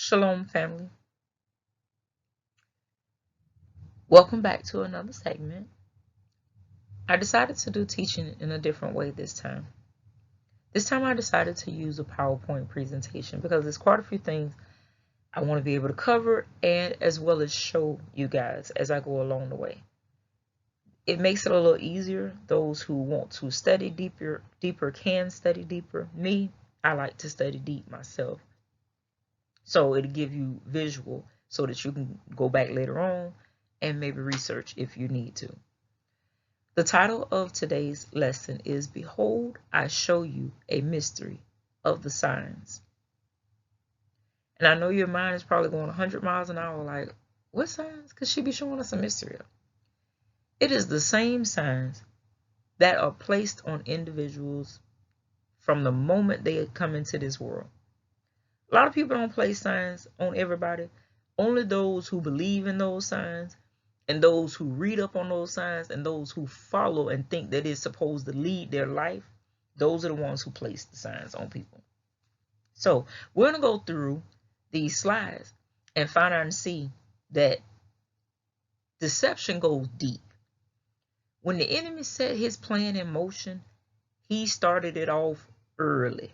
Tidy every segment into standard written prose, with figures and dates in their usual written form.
Shalom, family. Welcome back to another segment. I decided to do teaching in a different way this time. This time I decided to use a PowerPoint presentation because there's quite a few things I want to be able to cover and as well as show you guys as I go along the way. It makes it a little easier. Those who want to study deeper can study deeper. Me, I like to study deep myself. So it'll give you visual so that you can go back later on and maybe research if you need to. The title of today's lesson is Behold, I Show You a Mystery of the Signs. And I know your mind is probably going 100 miles an hour like, what signs could she be showing us a mystery of? It is the same signs that are placed on individuals from the moment they come into this world. A lot of people don't place signs on everybody. Only those who believe in those signs and those who read up on those signs and those who follow and think that it's supposed to lead their life, those are the ones who place the signs on people. So we're going to go through these slides and find out and see that deception goes deep. When the enemy set his plan in motion, he started it off early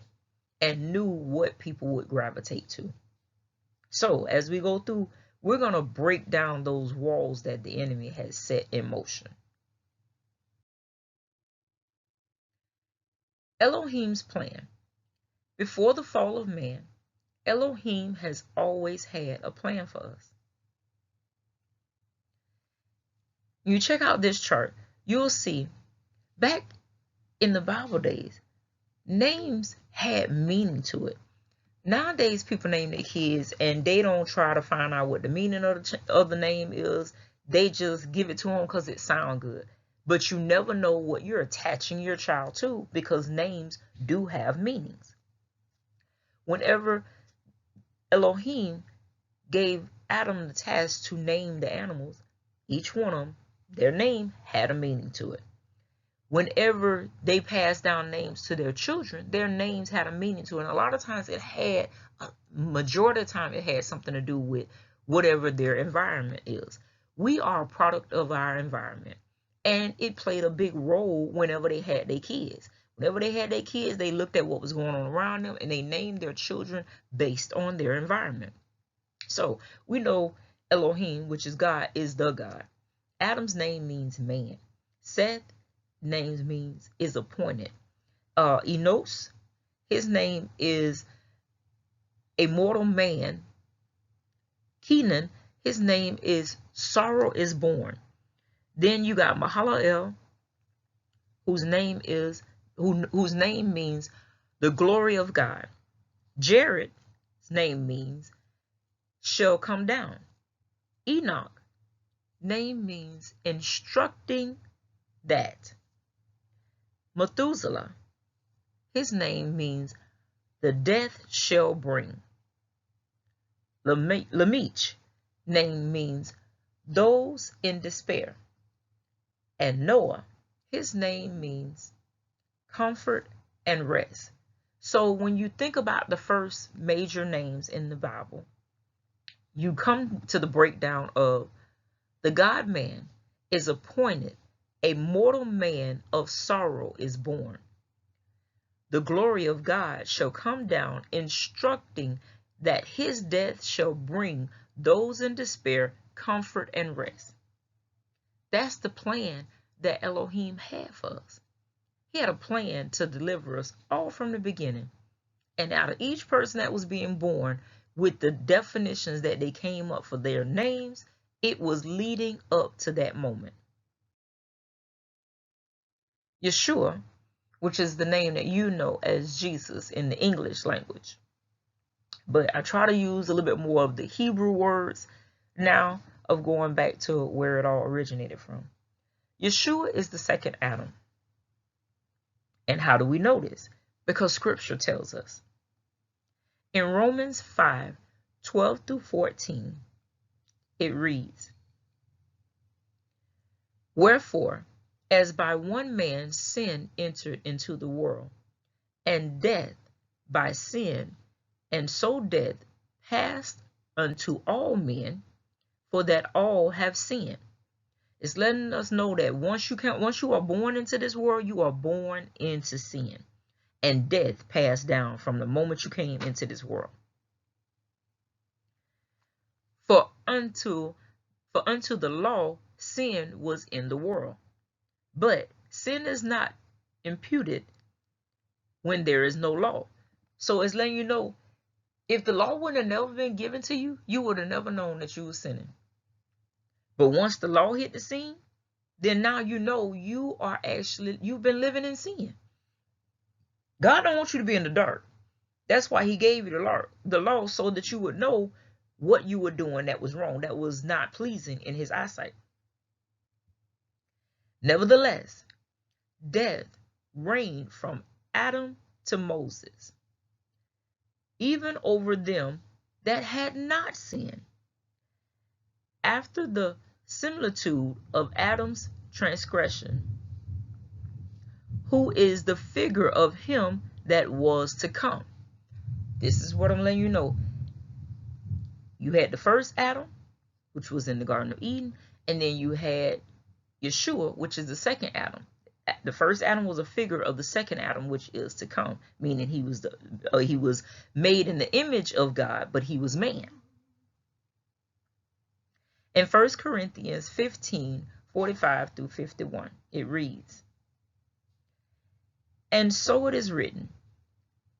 and knew what people would gravitate to. So as we go through, we're going to break down those walls that the enemy has set in motion. Elohim's plan. Before the fall of man, Elohim has always had a plan for us. You check out this chart, you'll see back in the Bible days, names had meaning to it. Nowadays, people name their kids and they don't try to find out what the meaning of the name is. They just give it to them because it sounds good. But you never know what you're attaching your child to because names do have meanings. Whenever Elohim gave Adam the task to name the animals, each one of them, their name had a meaning to it. Whenever they passed down names to their children, their names had a meaning to it. And a lot of times majority of the time, it had something to do with whatever their environment is. We are a product of our environment. And it played a big role whenever they had their kids. Whenever they had their kids, they looked at what was going on around them and they named their children based on their environment. So we know Elohim, which is God, is the God. Adam's name means man. Seth name means is appointed. Enos, his name is a mortal man. Kenan, his name is sorrow is born. Then you got Mahalalel, whose name means the glory of God. Jared's name means shall come down. Enoch, name means instructing that. Methuselah, his name means the death shall bring. Lamech, name means those in despair. And Noah, his name means comfort and rest. So when you think about the first major names in the Bible, you come to the breakdown of the God-man is appointed. A mortal man of sorrow is born. The glory of God shall come down, instructing that his death shall bring those in despair comfort and rest. That's the plan that Elohim had for us. He had a plan to deliver us all from the beginning. And out of each person that was being born, with the definitions that they came up for their names, it was leading up to that moment. Yeshua, which is the name that you know as Jesus in the English language. But I try to use a little bit more of the Hebrew words now of going back to where it all originated from. Yeshua is the second Adam. And how do we know this? Because scripture tells us. In Romans 5:12-14, it reads, Wherefore, as by one man sin entered into the world, and death by sin, and so death passed unto all men, for that all have sinned. It's letting us know that once you are born into this world, you are born into sin. And death passed down from the moment you came into this world. For unto the law, sin was in the world. But sin is not imputed when there is no law. So it's letting you know, if the law would have never been given to you, you would have never known that you were sinning. But once the law hit the scene, then now you know you've been living in sin. God don't want you to be in the dark. That's why he gave you the law so that you would know what you were doing that was wrong, that was not pleasing in his eyesight. Nevertheless, death reigned from Adam to Moses, even over them that had not sinned, after the similitude of Adam's transgression, who is the figure of him that was to come. This is what I'm letting you know. You had the first Adam, which was in the Garden of Eden, and then you had Yeshua, which is the second Adam. The first Adam was a figure of the second Adam, which is to come, meaning he was made in the image of God, but he was man. In 1 Corinthians 15:45 through 51, it reads, "And so it is written,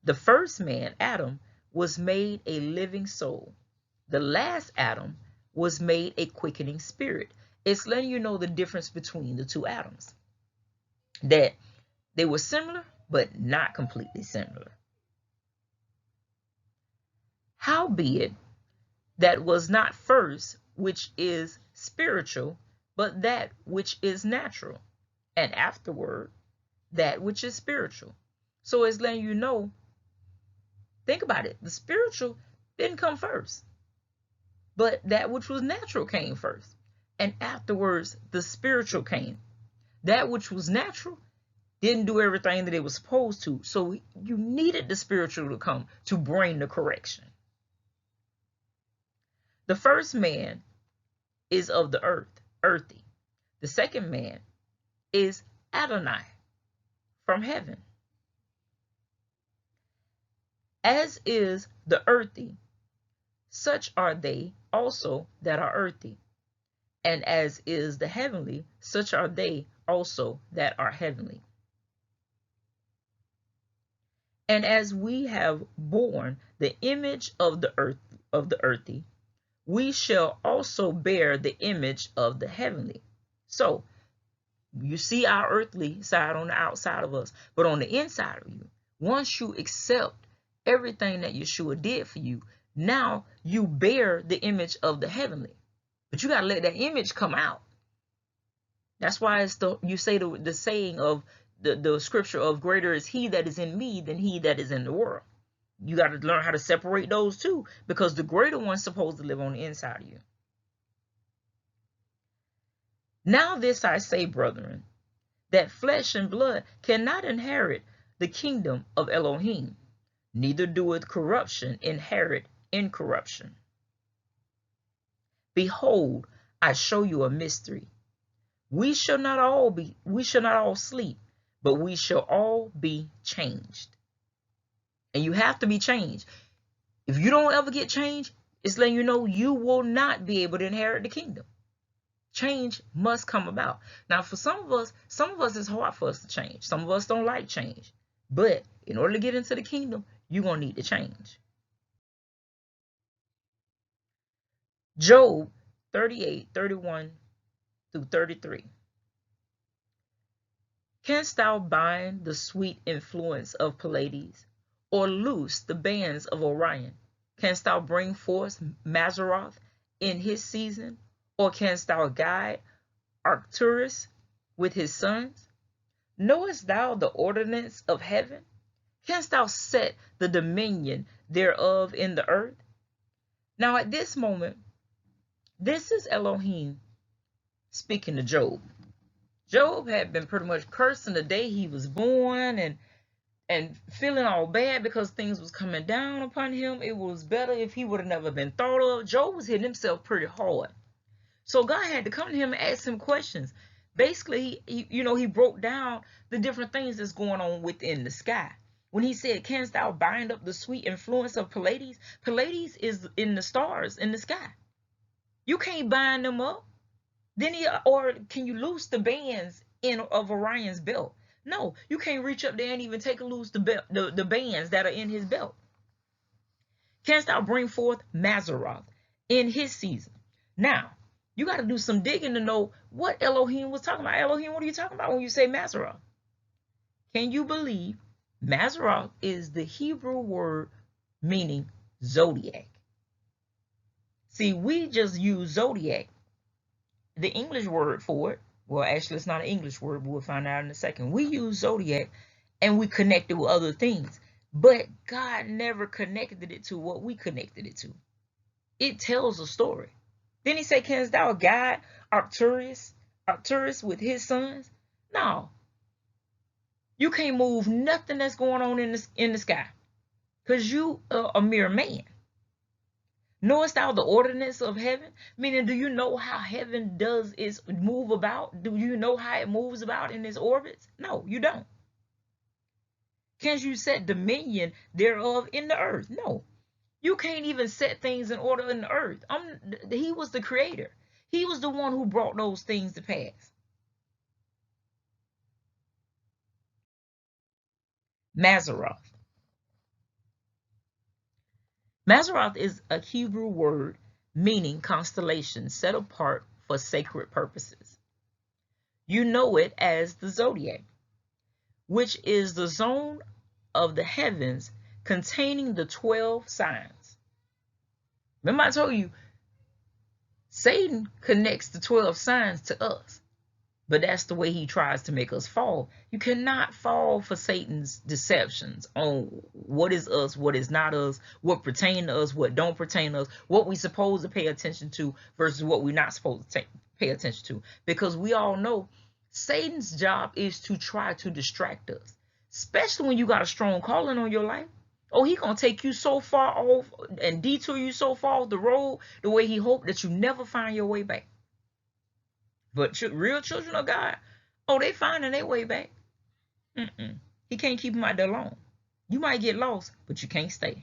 the first man, Adam, was made a living soul. The last Adam was made a quickening spirit." It's letting you know the difference between the two Adams, that they were similar, but not completely similar. "Howbeit, that was not first which is spiritual, but that which is natural, and afterward that which is spiritual." So it's letting you know, think about it, the spiritual didn't come first, but that which was natural came first, and afterwards the spiritual came. That which was natural didn't do everything that it was supposed to, so you needed the spiritual to come to bring the correction. "The first man is of the earth, earthy. The second man is Adonai, from heaven. As is the earthy, such are they also that are earthy. And as is the heavenly, such are they also that are heavenly. And as we have borne the image of the earthy, we shall also bear the image of the heavenly." So you see our earthly side on the outside of us, but on the inside of you, once you accept everything that Yeshua did for you, now you bear the image of the heavenly. But you got to let that image come out. That's why you say the saying of the scripture of, "Greater is he that is in me than he that is in the world." You got to learn how to separate those two, because the greater one's supposed to live on the inside of you. "Now this I say, brethren, that flesh and blood cannot inherit the kingdom of Elohim, neither doeth corruption inherit incorruption. Behold, I show you a mystery. We shall not all sleep, but we shall all be changed." And you have to be changed. If you don't ever get changed, it's letting you know you will not be able to inherit the kingdom. Change must come about. Now, for some of us, it's hard for us to change. Some of us don't like change. But in order to get into the kingdom, you're going to need to change. Job 38:31 through 33. "Canst thou bind the sweet influence of Pleiades, or loose the bands of Orion? Canst thou bring forth Mazzaroth in his season, or canst thou guide Arcturus with his sons? Knowest thou the ordinance of heaven? Canst thou set the dominion thereof in the earth?" Now at this moment, this is Elohim speaking to Job. Job had been pretty much cursing the day he was born, and and feeling all bad because things was coming down upon him. It was better if he would have never been thought of. Job was hitting himself pretty hard. So God had to come to him and ask him questions. Basically, he broke down the different things that's going on within the sky. When he said, canst thou bind up the sweet influence of Pleiades? Pleiades is in the stars in the sky. You can't bind them up. Or can you loose the bands of Orion's belt? No, you can't reach up there and even take loose the bands that are in his belt. Canst thou bring forth Mazzaroth in his season? Now, you got to do some digging to know what Elohim was talking about. Elohim, what are you talking about when you say Mazzaroth? Can you believe Mazzaroth is the Hebrew word meaning zodiac? See, we just use zodiac. The English word for it, well, actually, it's not an English word, but we'll find out in a second. We use zodiac and we connect it with other things, but God never connected it to what we connected it to. It tells a story. Then he said, canst thou guide Arcturus with his sons? No. You can't move nothing that's going on in the sky because you are a mere man. Knowest thou the ordinance of heaven? Meaning, do you know how heaven does its move about? Do you know how it moves about in its orbits? No, you don't. Can you set dominion thereof in the earth? No. You can't even set things in order in the earth. He was the creator. He was the one who brought those things to pass. Mazzaroth. Mazzaroth is a Hebrew word meaning constellation set apart for sacred purposes. You know it as the zodiac, which is the zone of the heavens containing the 12 signs. Remember I told you, Satan connects the 12 signs to us. But that's the way he tries to make us fall. You cannot fall for Satan's deceptions on what is us, what is not us, what pertain to us, what don't pertain to us, what we supposed to pay attention to versus what we're not supposed to pay attention to. Because we all know Satan's job is to try to distract us, especially when you got a strong calling on your life. Oh, he gonna take you so far off and detour you so far off the road the way he hoped that you never find your way back. But real children of God, oh, they finding their way back. He can't keep them out there long. You might get lost, but you can't stay.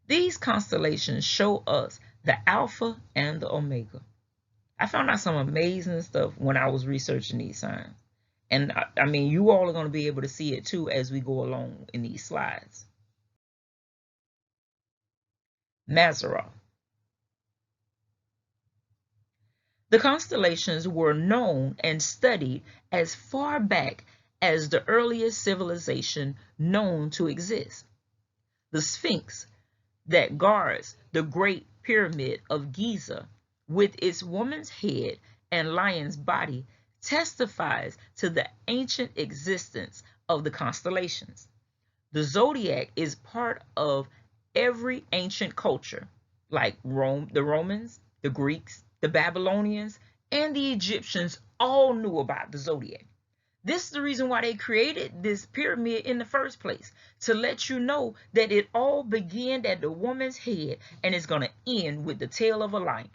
These constellations show us the Alpha and the Omega. I found out some amazing stuff when I was researching these signs. And I mean, you all are going to be able to see it too as we go along in these slides. Mazzaroth. The constellations were known and studied as far back as the earliest civilization known to exist. The Sphinx that guards the Great Pyramid of Giza with its woman's head and lion's body testifies to the ancient existence of the constellations. The zodiac is part of every ancient culture, like Rome, the Romans, the Greeks, the Babylonians, and the Egyptians all knew about the zodiac. This is the reason why they created this pyramid in the first place, to let you know that it all began at the woman's head and is going to end with the tail of a lion.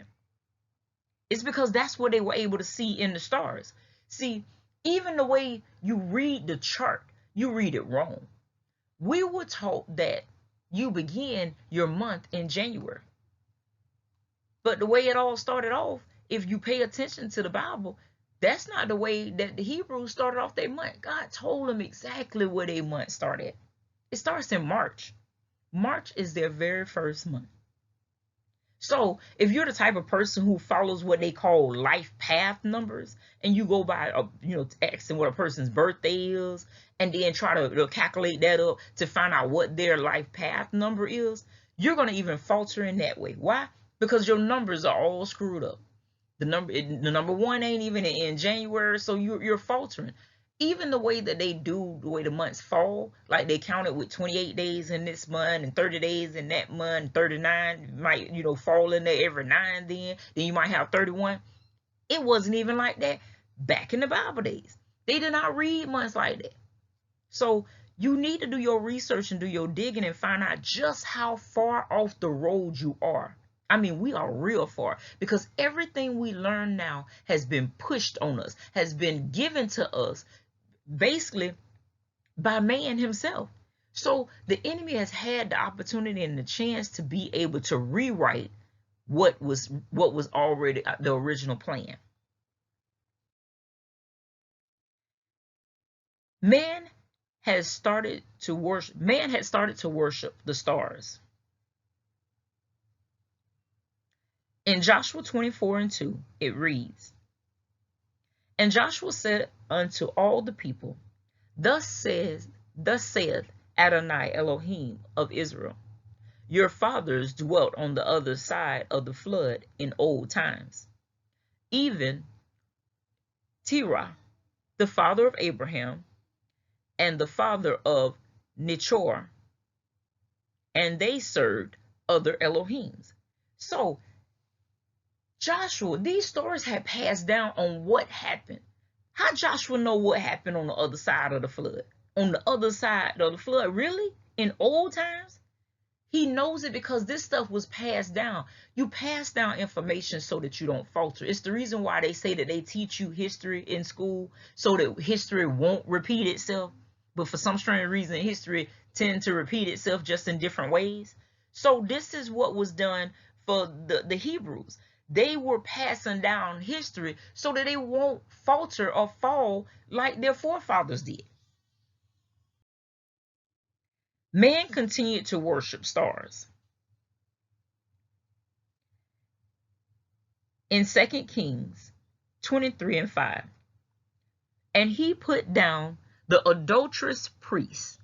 It's because that's what they were able to see in the stars. See, even the way you read the chart, you read it wrong. We were taught that you begin your month in January. But the way it all started off, if you pay attention to the Bible, that's not the way that the Hebrews started off their month. God told them exactly where their month started. It starts in March. March is their very first month. So if you're the type of person who follows what they call life path numbers, and you go by, asking what a person's birthday is, and then try to calculate that up to find out what their life path number is, you're going to even falter in that way. Why? Because your numbers are all screwed up. The number one ain't even in January, so you're faltering. Even the way that they do, the way the months fall, like they count it with 28 days in this month and 30 days in that month, 39 might, fall in there every now and then. Then you might have 31. It wasn't even like that back in the Bible days. They did not read months like that. So you need to do your research and do your digging and find out just how far off the road you are. I mean, we are real far, because everything we learn now has been pushed on us, has been given to us basically by man himself. So the enemy has had the opportunity and the chance to be able to rewrite what was already the original plan. Man had started to worship the stars. In Joshua 24:2, it reads, "And Joshua said unto all the people, thus saith Adonai Elohim of Israel, your fathers dwelt on the other side of the flood in old times, even Terah, the father of Abraham, and the father of Nachor, and they served other Elohims." So Joshua, these stories had passed down on what happened. How Joshua know what happened on the other side of the flood? On the other side of the flood, really? In old times? He knows it because this stuff was passed down. You pass down information so that you don't falter. It's the reason why they say that they teach you history in school, so that history won't repeat itself. But for some strange reason, history tends to repeat itself, just in different ways. So this is what was done for the Hebrews. They were passing down history so that they won't falter or fall like their forefathers did. Man continued to worship stars. In 2 Kings 23:5, "And he put down the adulterous priests,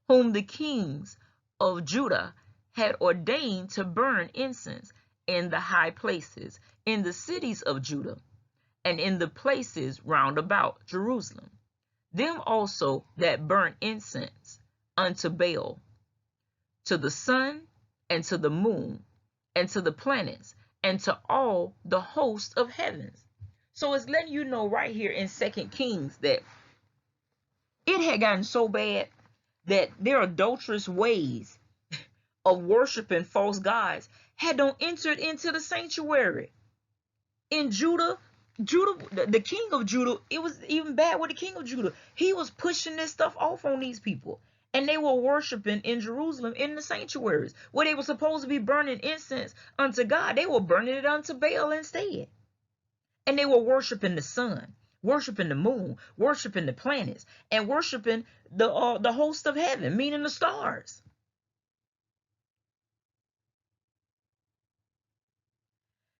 whom the kings of Judah had ordained to burn incense in the high places, in the cities of Judah, and in the places round about Jerusalem, them also that burnt incense unto Baal, to the sun, and to the moon, and to the planets, and to all the host of heavens." So it's letting you know right here in 2 Kings that it had gotten so bad that their adulterous ways of worshiping false gods had done entered into the sanctuary. In Judah, the king of Judah, it was even bad with the king of Judah. He was pushing this stuff off on these people. And they were worshiping in Jerusalem in the sanctuaries where they were supposed to be burning incense unto God. They were burning it unto Baal instead. And they were worshiping the sun, worshiping the moon, worshiping the planets, and worshiping the host of heaven, meaning the stars.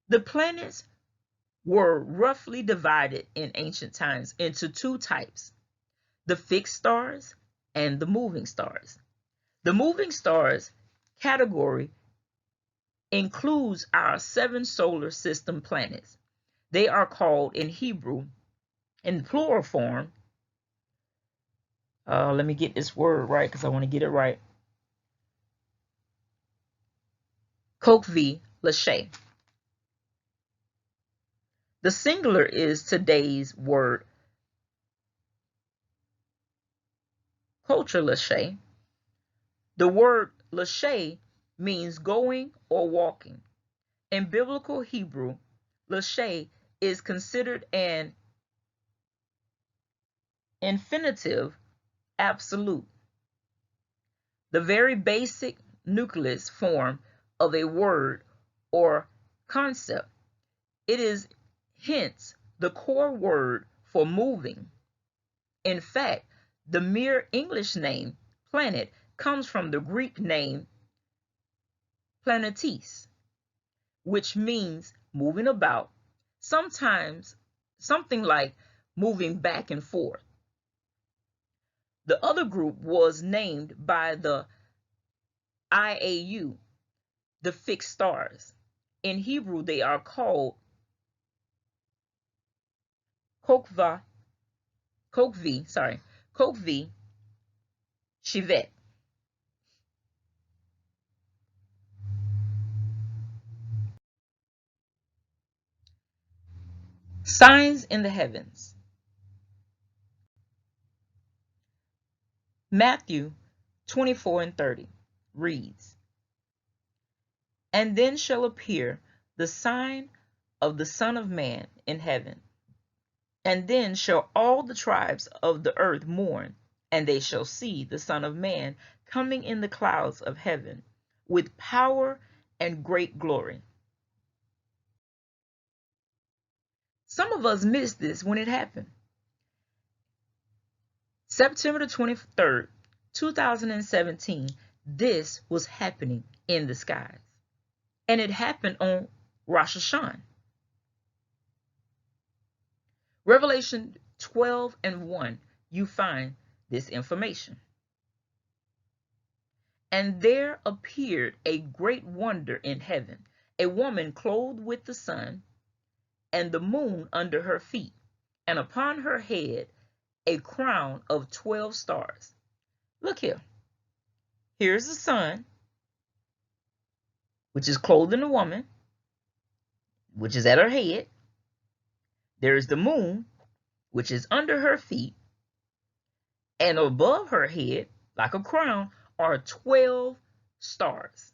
The planets were roughly divided in ancient times into two types: the fixed stars and the moving stars. The moving stars category includes our 7 solar system planets. They are called in Hebrew, in plural form, let me get this word right because I want to get it right, Kokvi Lashe. The singular is today's word, culture Lashe. The word Lashe means going or walking. In biblical Hebrew, Lashe is considered an infinitive absolute, the very basic nucleus form of a word or concept. It is hence the core word for moving. In fact, the mere English name planet comes from the Greek name planetes, which means moving about, sometimes something like moving back and forth. The other group was named by the IAU, the fixed stars. In Hebrew, they are called Kokvi, Kokvi Shivet. Signs in the heavens. Matthew 24:30 reads, "And then shall appear the sign of the Son of Man in heaven. And then shall all the tribes of the earth mourn, and they shall see the Son of Man coming in the clouds of heaven with power and great glory." Some of us missed this when it happened. September the 23rd, 2017, this was happening in the skies. And it happened on Rosh Hashanah. Revelation 12:1, you find this information. "And there appeared a great wonder in heaven, a woman clothed with the sun, and the moon under her feet, and upon her head a crown of 12 stars." Look here. Here's the sun, which is clothed in a woman, which is at her head. There's the moon, which is under her feet, and above her head, like a crown, are 12 stars.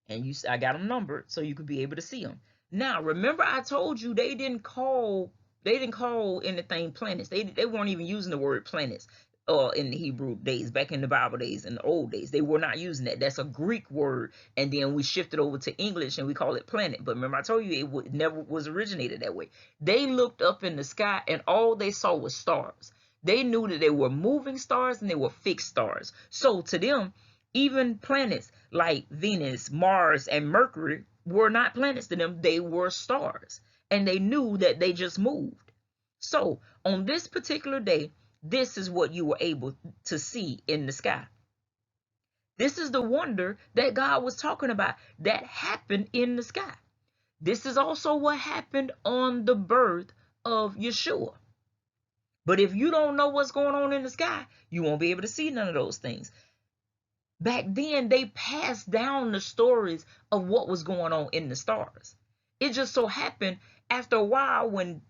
And I got them numbered so you could be able to see them. Now, remember I told you they didn't call anything planets. They weren't even using the word planets in the Hebrew days, back in the Bible days, in the old days. They were not using that. That's a Greek word, and then we shifted over to English and we call it planet. But remember I told you it never was originated that way. They looked up in the sky and all they saw was stars. They knew that they were moving stars and they were fixed stars. So to them, even planets like Venus, Mars, and Mercury were not planets to them. They were stars. And they knew that they just moved. So on this particular day, this is what you were able to see in the sky. This is the wonder that God was talking about that happened in the sky. This is also what happened on the birth of Yeshua. But if you don't know what's going on in the sky, you won't be able to see none of those things. Back then, they passed down the stories of what was going on in the stars. It just so happened after a while, when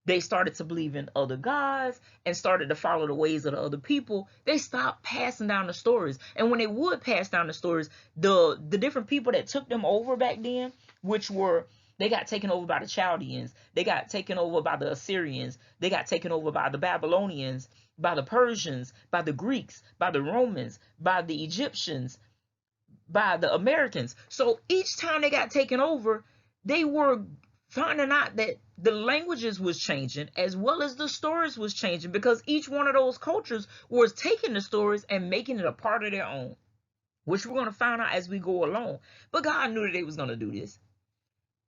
they started to believe in other gods and started to follow the ways of the other people, they stopped passing down the stories. And when they would pass down the stories, the different people that took them over back then, they got taken over by the Chaldeans, they got taken over by the Assyrians, they got taken over by the Babylonians, by the Persians, by the Greeks, by the Romans, by the Egyptians, by the Americans. So each time they got taken over, they were finding out that the languages was changing as well as the stories was changing, because each one of those cultures was taking the stories and making it a part of their own, which we're going to find out as we go along. But God knew that they was going to do this.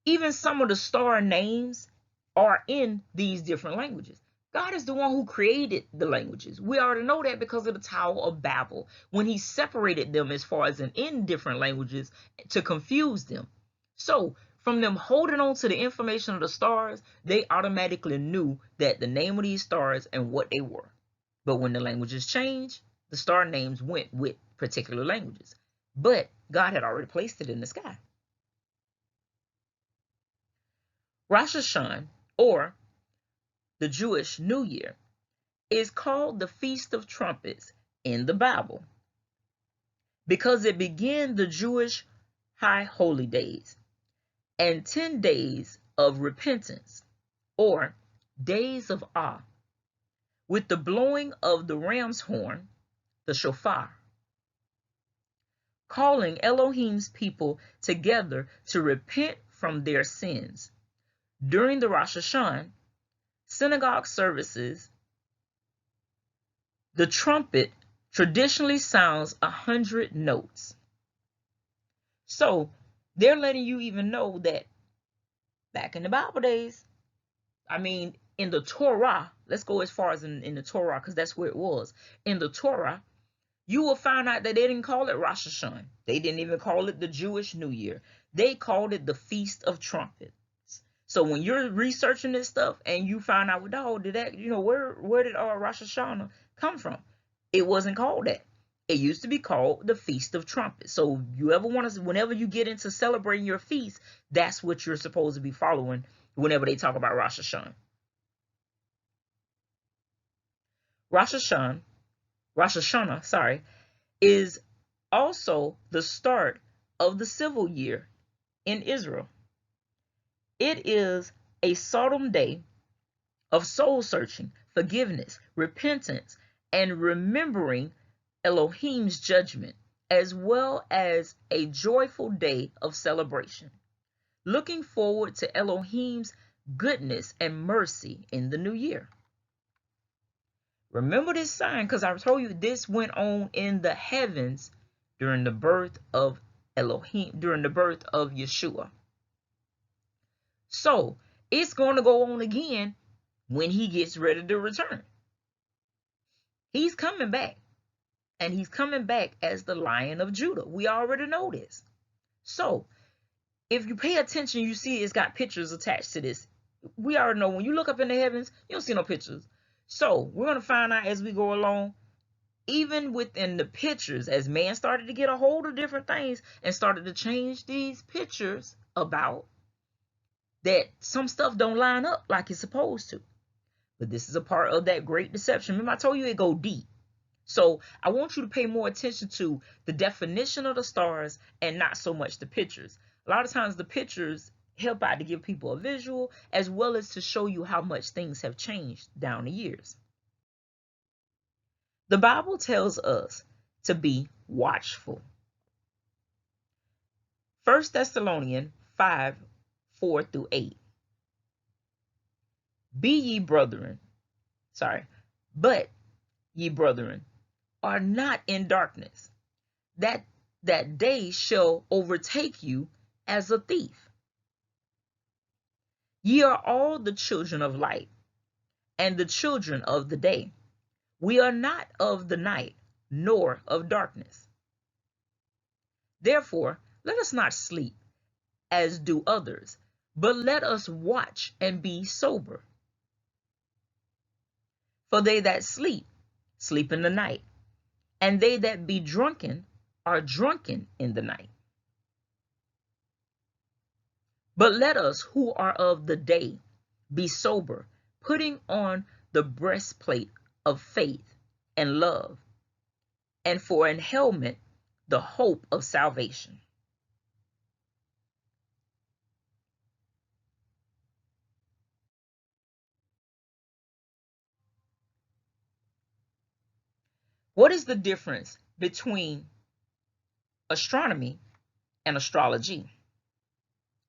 Even some of the star names are in these different languages. God is the one who created the languages. We already know that because of the Tower of Babel, when he separated them as far as in different languages to confuse them. So from them holding on to the information of the stars, they automatically knew that the name of these stars and what they were. But when the languages changed, the star names went with particular languages. But God had already placed it in the sky. Rosh Hashanah, or the Jewish New Year, is called the Feast of Trumpets in the Bible because it began the Jewish high holy days and 10 days of repentance, or days of awe, with the blowing of the ram's horn, the shofar, calling Elohim's people together to repent from their sins. During the Rosh Hashanah synagogue services, the trumpet traditionally sounds 100 notes. So they're letting you even know that back in the Bible days, in the Torah, let's go as far as in the Torah, because that's where it was. In the Torah, you will find out that they didn't call it Rosh Hashanah. They didn't even call it the Jewish New Year. They called it the Feast of Trumpets. So when you're researching this stuff and you find out, where did Rosh Hashanah come from? It wasn't called that. It used to be called the Feast of Trumpets. So whenever you get into celebrating your feast, that's what you're supposed to be following whenever they talk about Rosh Hashanah. Rosh Hashanah Rosh Hashanah, sorry, is also the start of the civil year in Israel. It is a solemn day of soul searching, forgiveness, repentance, and remembering Elohim's judgment, as well as a joyful day of celebration, looking forward to Elohim's goodness and mercy in the new year. Remember this sign, because I told you this went on in the heavens during the birth of Elohim, during the birth of Yeshua. So it's going to go on again when he gets ready to return. He's coming back, and he's coming back as the Lion of Judah. We already know this. So if you pay attention, you see it's got pictures attached to this. We already know when you look up in the heavens, you don't see no pictures. So we're going to find out as we go along, even within the pictures, as man started to get a hold of different things and started to change these pictures about, that some stuff don't line up like it's supposed to. But this is a part of that great deception. Remember, I told you it go deep. So I want you to pay more attention to the definition of the stars and not so much the pictures. A lot of times the pictures help out to give people a visual, as well as to show you how much things have changed down the years. The Bible tells us to be watchful. 1 Thessalonians 5:4-8. But ye brethren are not in darkness, that day shall overtake you as a thief. Ye are all the children of light, and the children of the day. We are not of the night, nor of darkness. Therefore, let us not sleep, as do others, but let us watch and be sober. For they that sleep, sleep in the night, and they that be drunken are drunken in the night. But let us who are of the day be sober, putting on the breastplate of faith and love, and for an helmet the hope of salvation. What is the difference between astronomy and astrology?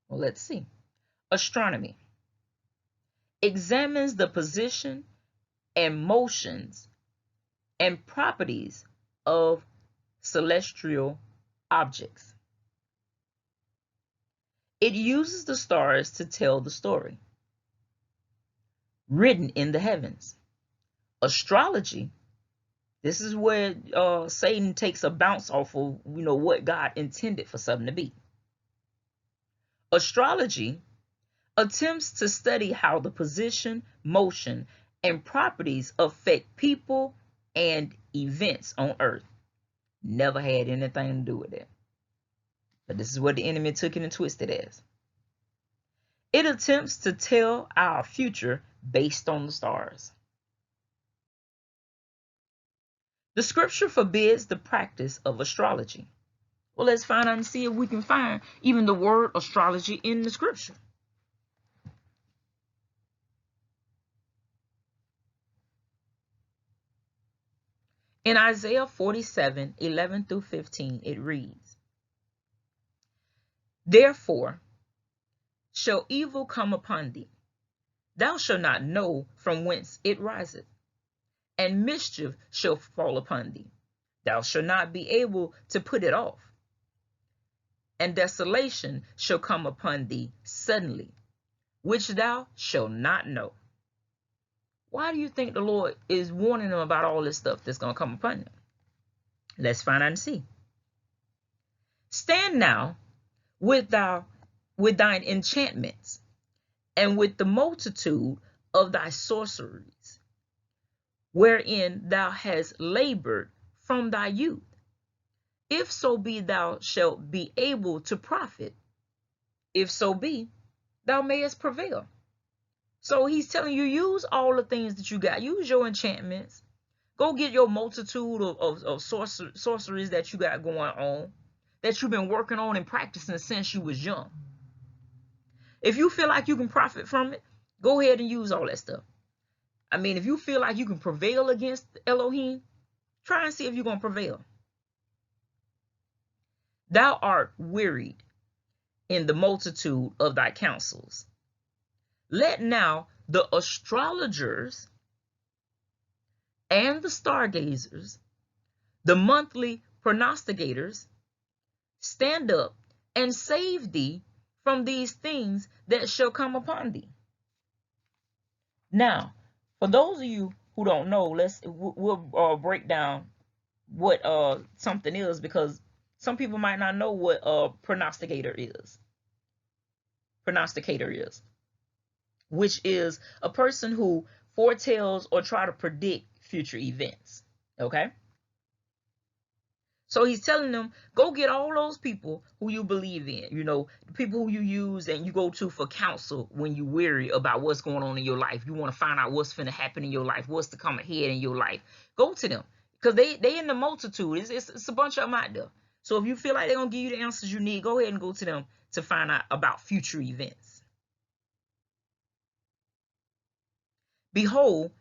Well, let's see. Astronomy examines the position and motions and properties of celestial objects. It uses the stars to tell the story written in the heavens. Astrology, this is where Satan takes a bounce off of what God intended for something to be. Astrology attempts to study how the position, motion, and properties affect people and events on earth. Never had anything to do with it. But this is what the enemy took it and twisted as. It attempts to tell our future based on the stars. The scripture forbids the practice of astrology. Well, let's find out and see if we can find even the word astrology in the scripture. In Isaiah 47:11-15, it reads, Therefore shall evil come upon thee. Thou shalt not know from whence it riseth, and mischief shall fall upon thee. Thou shalt not be able to put it off. And desolation shall come upon thee suddenly, which thou shalt not know. Why do you think the Lord is warning them about all this stuff that's going to come upon them? Let's find out and see. Stand now with thine enchantments, and with the multitude of thy sorceries, wherein thou hast labored from thy youth. If so be thou shalt be able to profit, if so be thou mayest prevail. So he's telling you, use all the things that you got. Use your enchantments. Go get your multitude of sorceries that you got going on, that you've been working on and practicing since you was young. If you feel like you can profit from it, go ahead and use all that stuff. I mean, if you feel like you can prevail against Elohim, try and see if you're going to prevail. Thou art wearied in the multitude of thy counsels. Let now the astrologers and the stargazers, the monthly prognosticators, stand up and save thee from these things that shall come upon thee. Now, for those of you who don't know, we'll break down what something is, because some people might not know what a prognosticator is. Prognosticator is, which is a person who foretells or try to predict future events. Okay? So he's telling them, go get all those people who you believe in, the people who you use and you go to for counsel when you weary about what's going on in your life. You want to find out what's finna happen in your life, what's to come ahead in your life. Go to them, because they in the multitude. It's a bunch of them out there. So if you feel like they're going to give you the answers you need, go ahead and go to them to find out about future events. Behold,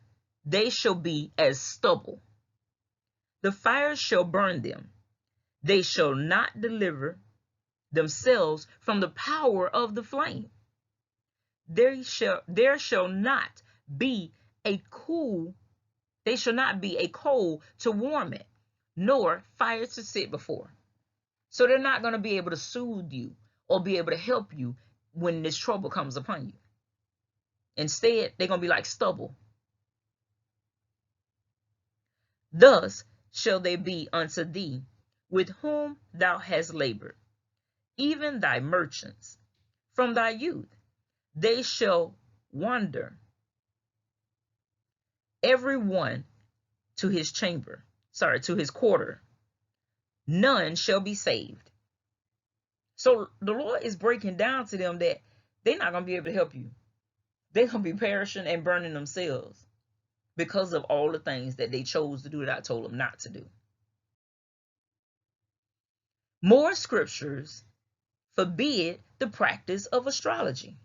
they shall be as stubble. The fire shall burn them. They shall not deliver themselves from the power of the flame. There shall not be a cool, they shall not be a coal to warm it, nor fire to sit before. So they're not going to be able to soothe you or be able to help you when this trouble comes upon you. Instead, they're going to be like stubble. Thus shall they be unto thee, with whom thou hast labored, even thy merchants, from thy youth. They shall wander, every one to his to his quarter. None shall be saved. So the Lord is breaking down to them that they're not going to be able to help you. They're going to be perishing and burning themselves because of all the things that they chose to do that I told them not to do. More scriptures forbid the practice of astrology.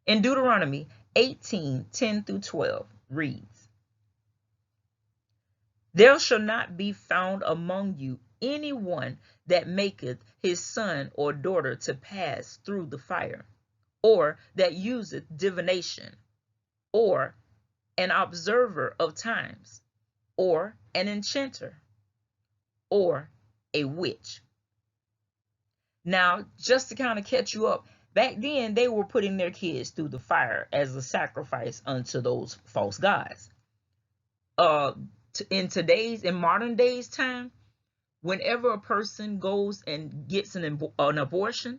In Deuteronomy 18:10-12 reads, There shall not be found among you anyone that maketh his son or daughter to pass through the fire, or that useth divination, or an observer of times, or an enchanter, or a witch. Now, just to kind of catch you up, back then they were putting their kids through the fire as a sacrifice unto those false gods. In modern days time, whenever a person goes and gets an abortion,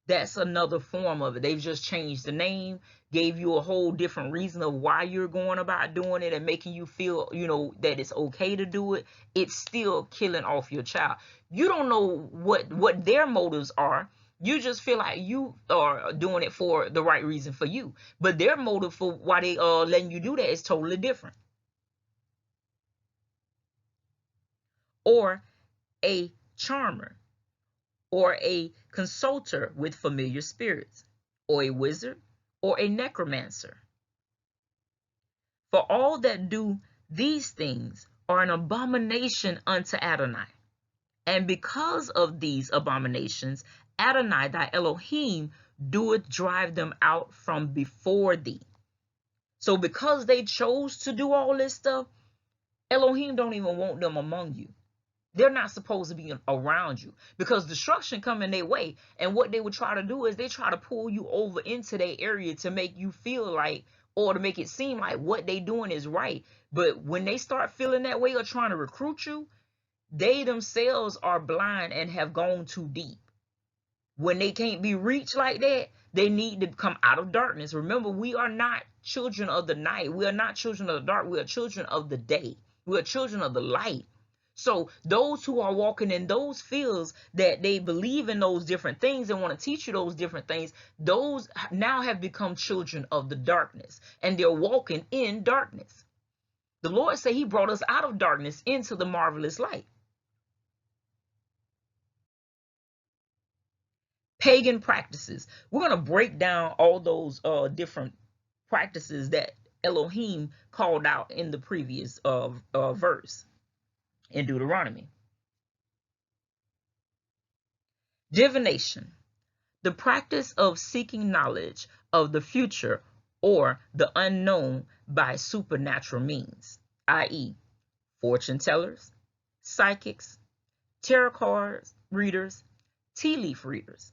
that's another form of it. They've just changed the name, gave you a whole different reason of why you're going about doing it and making you feel, that it's okay to do it. It's still killing off your child. You don't know what their motives are. You just feel like you are doing it for the right reason for you. But their motive for why they letting you do that is totally different. Or a charmer, or a consulter with familiar spirits, or a wizard, or a necromancer. For all that do these things are an abomination unto Adonai. And because of these abominations, Adonai thy Elohim doeth drive them out from before thee. So because they chose to do all this stuff, Elohim don't even want them among you. They're not supposed to be around you, because destruction coming their way. And what they would try to do is they try to pull you over into their area to make you feel like, or to make it seem like what they doing is right. But when they start feeling that way or trying to recruit you, they themselves are blind and have gone too deep. When they can't be reached like that, they need to come out of darkness. Remember, we are not children of the night. We are not children of the dark. We are children of the day. We are children of the light. So those who are walking in those fields that they believe in those different things and want to teach you those different things, those now have become children of the darkness, and they're walking in darkness. The Lord said he brought us out of darkness into the marvelous light. Pagan practices. We're going to break down all those different practices that Elohim called out in the previous verse in Deuteronomy. Divination, the practice of seeking knowledge of the future or the unknown by supernatural means, i.e., fortune tellers, psychics, tarot cards readers, tea leaf readers.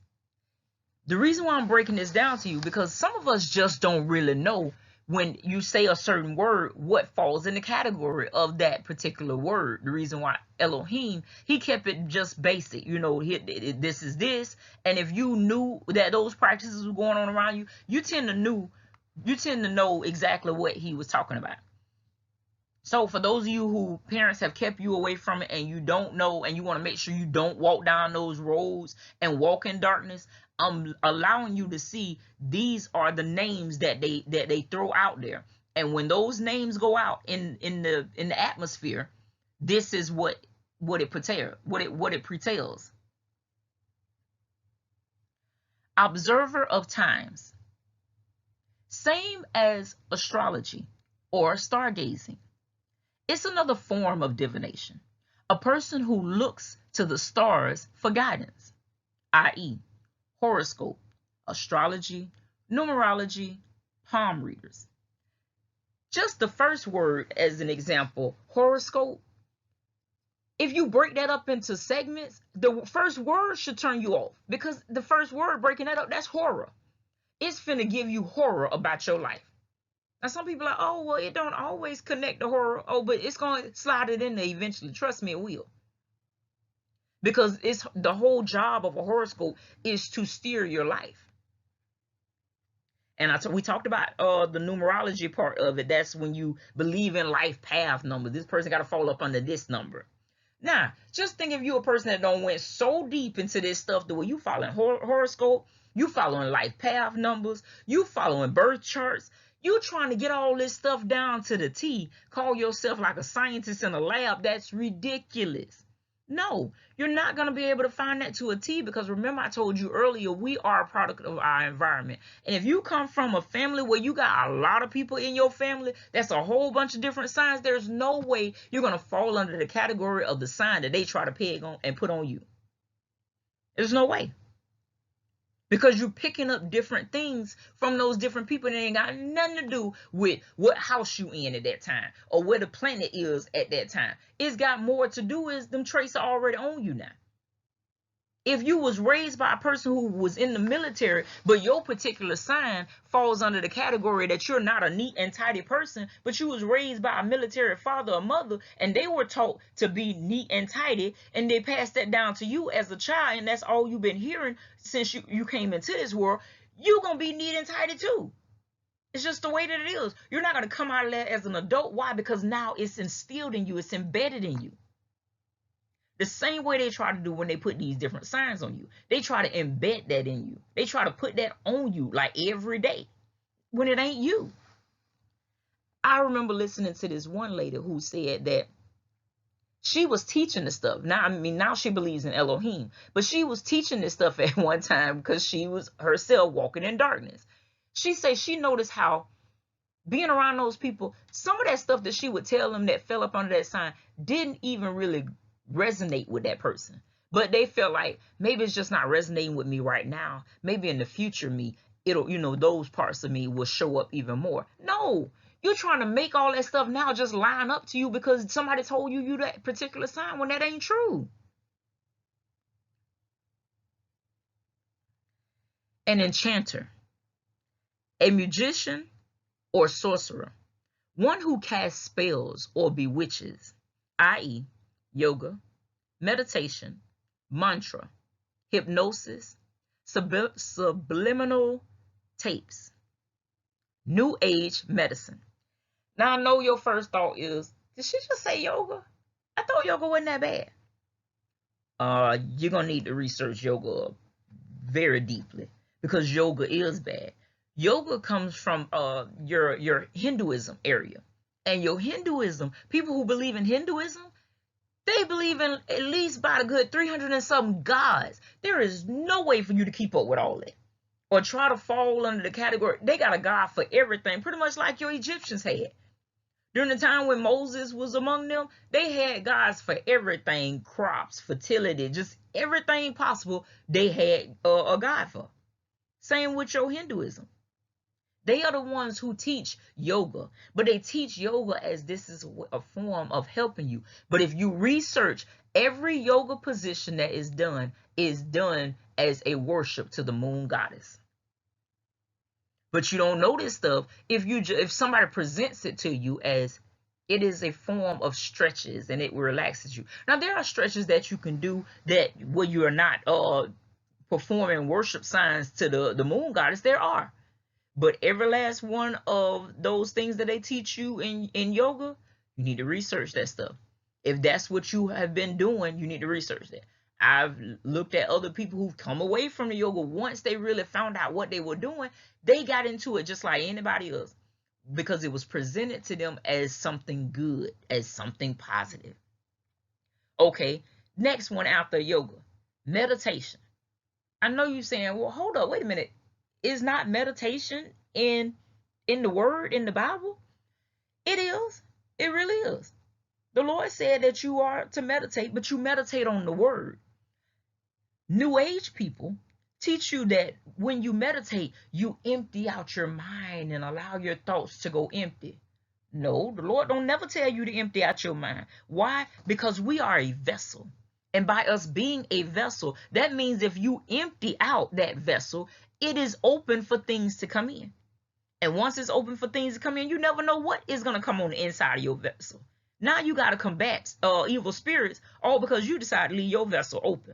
The reason why I'm breaking this down to you, because some of us just don't really know when you say a certain word, what falls in the category of that particular word. The reason why Elohim, he kept it just basic. You know, this is this. And if you knew that those practices were going on around you, you tend to know exactly what he was talking about. So for those of you who parents have kept you away from it and you don't know, and you want to make sure you don't walk down those roads and walk in darkness, I'm allowing you to see these are the names that they throw out there. And when those names go out in the atmosphere, this is what it pretells. Observer of times. Same as astrology or stargazing. It's another form of divination. A person who looks to the stars for guidance, i.e., horoscope, astrology, numerology, palm readers. Just the first word as an example, horoscope. If you break that up into segments, the first word should turn you off, because the first word breaking that up, that's horror. It's finna give you horror about your life. Now, some people are like, oh, well, it don't always connect to horror. Oh, but it's going to slide it in there eventually. Trust me, it will. Because it's the whole job of a horoscope is to steer your life. And we talked about the numerology part of it. That's when you believe in life path numbers. This person got to fall up under this number. Now, just think if you're a person that don't went so deep into this stuff, the way you following horoscope, you following life path numbers, you following birth charts, you trying to get all this stuff down to the T, call yourself like a scientist in a lab. That's ridiculous. No, you're not going to be able to find that to a T, because remember I told you earlier, we are a product of our environment. And if you come from a family where you got a lot of people in your family, that's a whole bunch of different signs, there's no way you're going to fall under the category of the sign that they try to peg on and put on you. There's no way. Because you're picking up different things from those different people that ain't got nothing to do with what house you in at that time or where the planet is at that time. It's got more to do with them traits are already on you now. If you was raised by a person who was in the military, but your particular sign falls under the category that you're not a neat and tidy person, but you was raised by a military father or mother, and they were taught to be neat and tidy, and they passed that down to you as a child, and that's all you've been hearing since you came into this world, you're going to be neat and tidy too. It's just the way that it is. You're not going to come out of that as an adult. Why? Because now it's instilled in you. It's embedded in you. The same way they try to do when they put these different signs on you. They try to embed that in you. They try to put that on you like every day when it ain't you. I remember listening to this one lady who said that she was teaching this stuff. Now she believes in Elohim, but she was teaching this stuff at one time because she was herself walking in darkness. She said she noticed how being around those people, some of that stuff that she would tell them that fell up under that sign didn't even really resonate with that person, but they felt like maybe it's just not resonating with me right now. Maybe in the future it'll those parts of me will show up even more. No, you're trying to make all that stuff now just line up to you because somebody told you that particular sign when that ain't true. An enchanter, a magician or sorcerer, one who casts spells or bewitches, i.e., yoga, meditation, mantra, hypnosis, subliminal tapes, new age medicine. Now I know your first thought is, did she just say yoga? I thought yoga wasn't that bad. You're gonna need to research yoga very deeply, because yoga is bad. Yoga comes from your Hinduism area. And your Hinduism, people who believe in Hinduism, they believe in at least about a good 300 and some gods. There is no way for you to keep up with all that, or try to fall under the category. They got a god for everything, pretty much like your Egyptians had. During the time when Moses was among them, they had gods for everything: crops, fertility, just everything possible. They had a god for. Same with your Hinduism. They are the ones who teach yoga, but they teach yoga as this is a form of helping you. But if you research, every yoga position that is done as a worship to the moon goddess. But you don't know this stuff if somebody presents it to you as it is a form of stretches and it relaxes you. Now, there are stretches that you can do that where you are not performing worship signs to the moon goddess. There are. But every last one of those things that they teach you in yoga, you need to research that stuff. If that's what you have been doing, you need to research that. I've looked at other people who've come away from the yoga. Once they really found out what they were doing, they got into it just like anybody else, because it was presented to them as something good, as something positive. Okay, next one after yoga, meditation. I know you're saying, well, hold up, wait a minute. Is not meditation in the word, in the Bible? It is. It really is. The Lord said that you are to meditate, but you meditate on the word. New Age people teach you that when you meditate, you empty out your mind and allow your thoughts to go empty. No, the Lord don't never tell you to empty out your mind. Why? Because we are a vessel. And by us being a vessel, that means if you empty out that vessel, it is open for things to come in. And once it's open for things to come in, you never know what is going to come on the inside of your vessel. Now you got to combat evil spirits, all because you decide to leave your vessel open.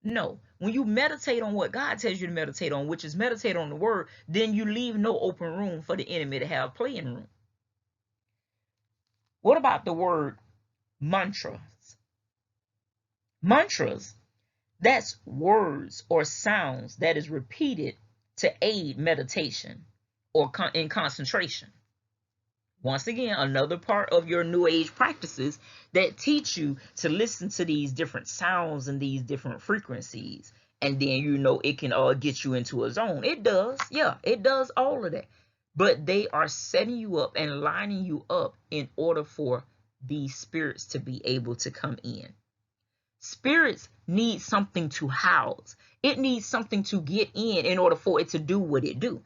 No, when you meditate on what God tells you to meditate on, which is meditate on the word, then you leave no open room for the enemy to have playing room. What about the word mantras? Mantras, that's words or sounds that is repeated to aid meditation or in concentration. Once again, another part of your New Age practices that teach you to listen to these different sounds and these different frequencies. And then, it can get you into a zone. It does. Yeah, it does all of that. But they are setting you up and lining you up in order for these spirits to be able to come in. Spirits need something to house. It needs something to get in order for it to do what it do.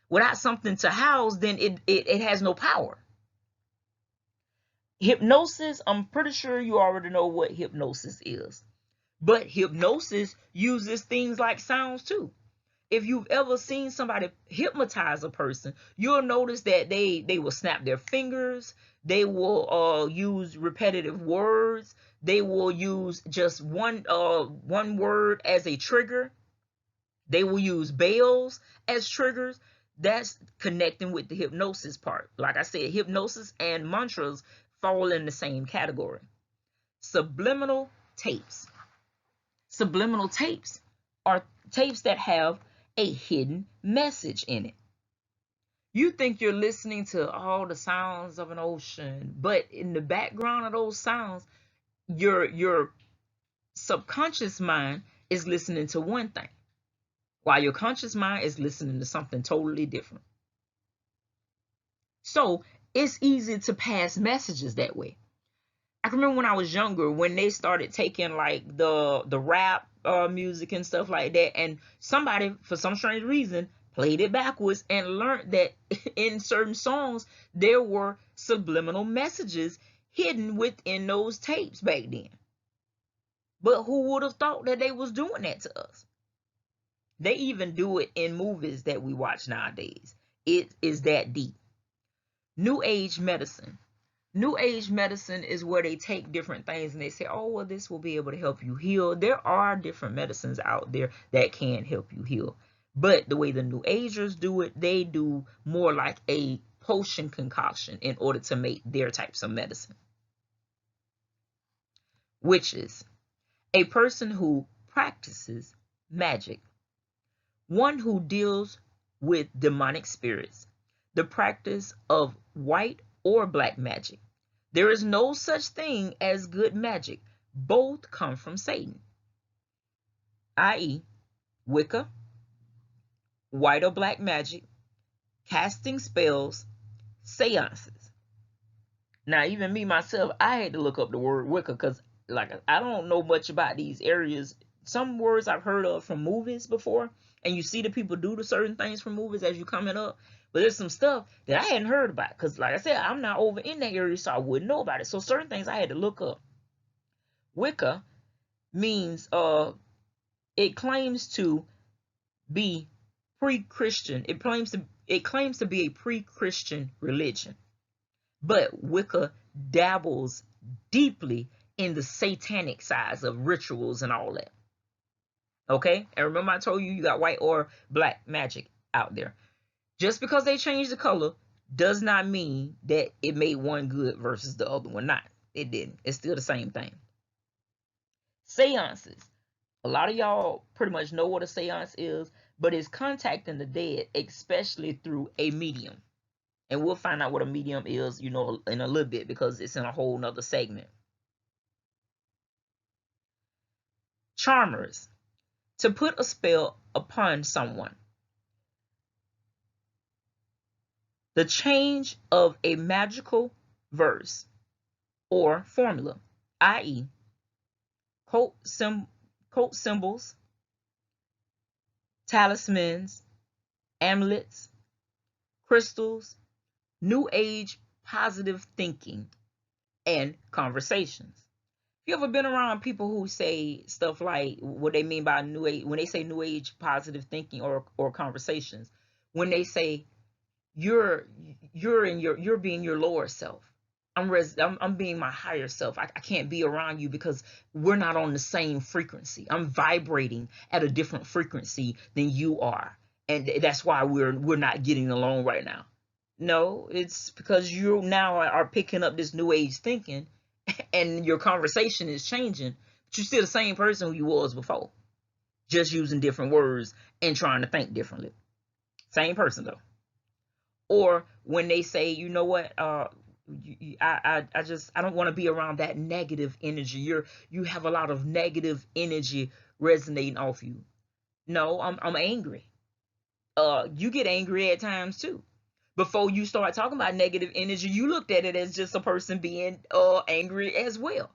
Without something to house, then it has no power. Hypnosis, I'm pretty sure you already know what hypnosis is. But hypnosis uses things like sounds too. If you've ever seen somebody hypnotize a person, you'll notice that they will snap their fingers. They will use repetitive words. They will use just one word as a trigger. They will use bells as triggers. That's connecting with the hypnosis part. Like I said, hypnosis and mantras fall in the same category. Subliminal tapes. Subliminal tapes are tapes that have a hidden message in it. You think you're listening to all the sounds of an ocean, but in the background of those sounds, your subconscious mind is listening to one thing, while your conscious mind is listening to something totally different. So it's easy to pass messages that way. I can remember when I was younger, when they started taking like the rap music and stuff like that, and somebody, for some strange reason, played it backwards and learned that in certain songs there were subliminal messages hidden within those tapes back then. But who would have thought that they was doing that to us? They even do it in movies that we watch nowadays. It is that deep. New Age medicine. New Age medicine is where they take different things and they say, oh, well, this will be able to help you heal. There are different medicines out there that can help you heal. But the way the New Agers do it, they do more like a potion concoction in order to make their types of medicine. Witches, a person who practices magic. One who deals with demonic spirits, the practice of white or black magic. There is no such thing as good magic. Both come from Satan, i.e., Wicca, white or black magic, casting spells, seances. Now, even me myself, I had to look up the word Wicca because, like, I don't know much about these areas. Some words I've heard of from movies before, and you see the people do the certain things from movies as you coming up. But there's some stuff that I hadn't heard about because, like I said, I'm not over in that area, so I wouldn't know about it. So certain things I had to look up. Wicca means it claims to be pre-Christian. It claims to be a pre-Christian religion. But Wicca dabbles deeply in the satanic sides of rituals and all that. Okay? And remember I told you got white or black magic out there. Just because they changed the color does not mean that it made one good versus the other one not. It didn't. It's still the same thing. Seances. A lot of y'all pretty much know what a seance is, but it's contacting the dead, especially through a medium. And we'll find out what a medium is, in a little bit because it's in a whole nother segment. Charmers. To put a spell upon someone. The change of a magical verse or formula, i.e., quote symbols, talismans, amulets, crystals, New Age positive thinking, and conversations. You ever been around people who say stuff like what they mean by New Age, when they say New Age positive thinking or conversations, when they say you're being your lower self. I'm being my higher self. I can't be around you because we're not on the same frequency. I'm vibrating at a different frequency than you are, and that's why we're not getting along right now. No, it's because you now are picking up this New Age thinking, and your conversation is changing, but you're still the same person who you was before, just using different words and trying to think differently. Same person though. Or when they say, you know what, I don't want to be around that negative energy. You have a lot of negative energy resonating off you. No, I'm angry. You get angry at times too. Before you start talking about negative energy, you looked at it as just a person being angry as well,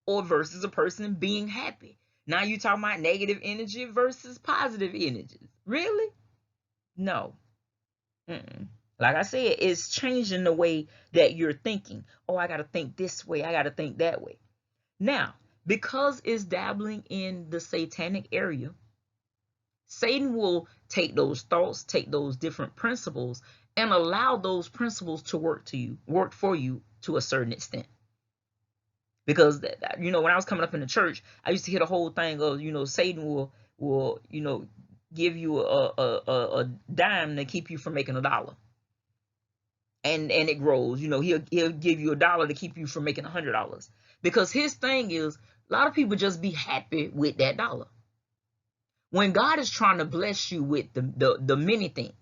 or versus a person being happy. Now you talking about negative energy versus positive energy. Really? No. Like I said, it's changing the way that you're thinking. Oh, I got to think this way. I got to think that way. Now, because it's dabbling in the satanic area, Satan will take those thoughts, take those different principles, and allow those principles to work for you to a certain extent. Because, when I was coming up in the church, I used to hear the whole thing of, Satan will give you a dime to keep you from making a dollar. And it grows. He'll give you $1 to keep you from making $100. Because his thing is, a lot of people just be happy with that dollar. When God is trying to bless you with the many things,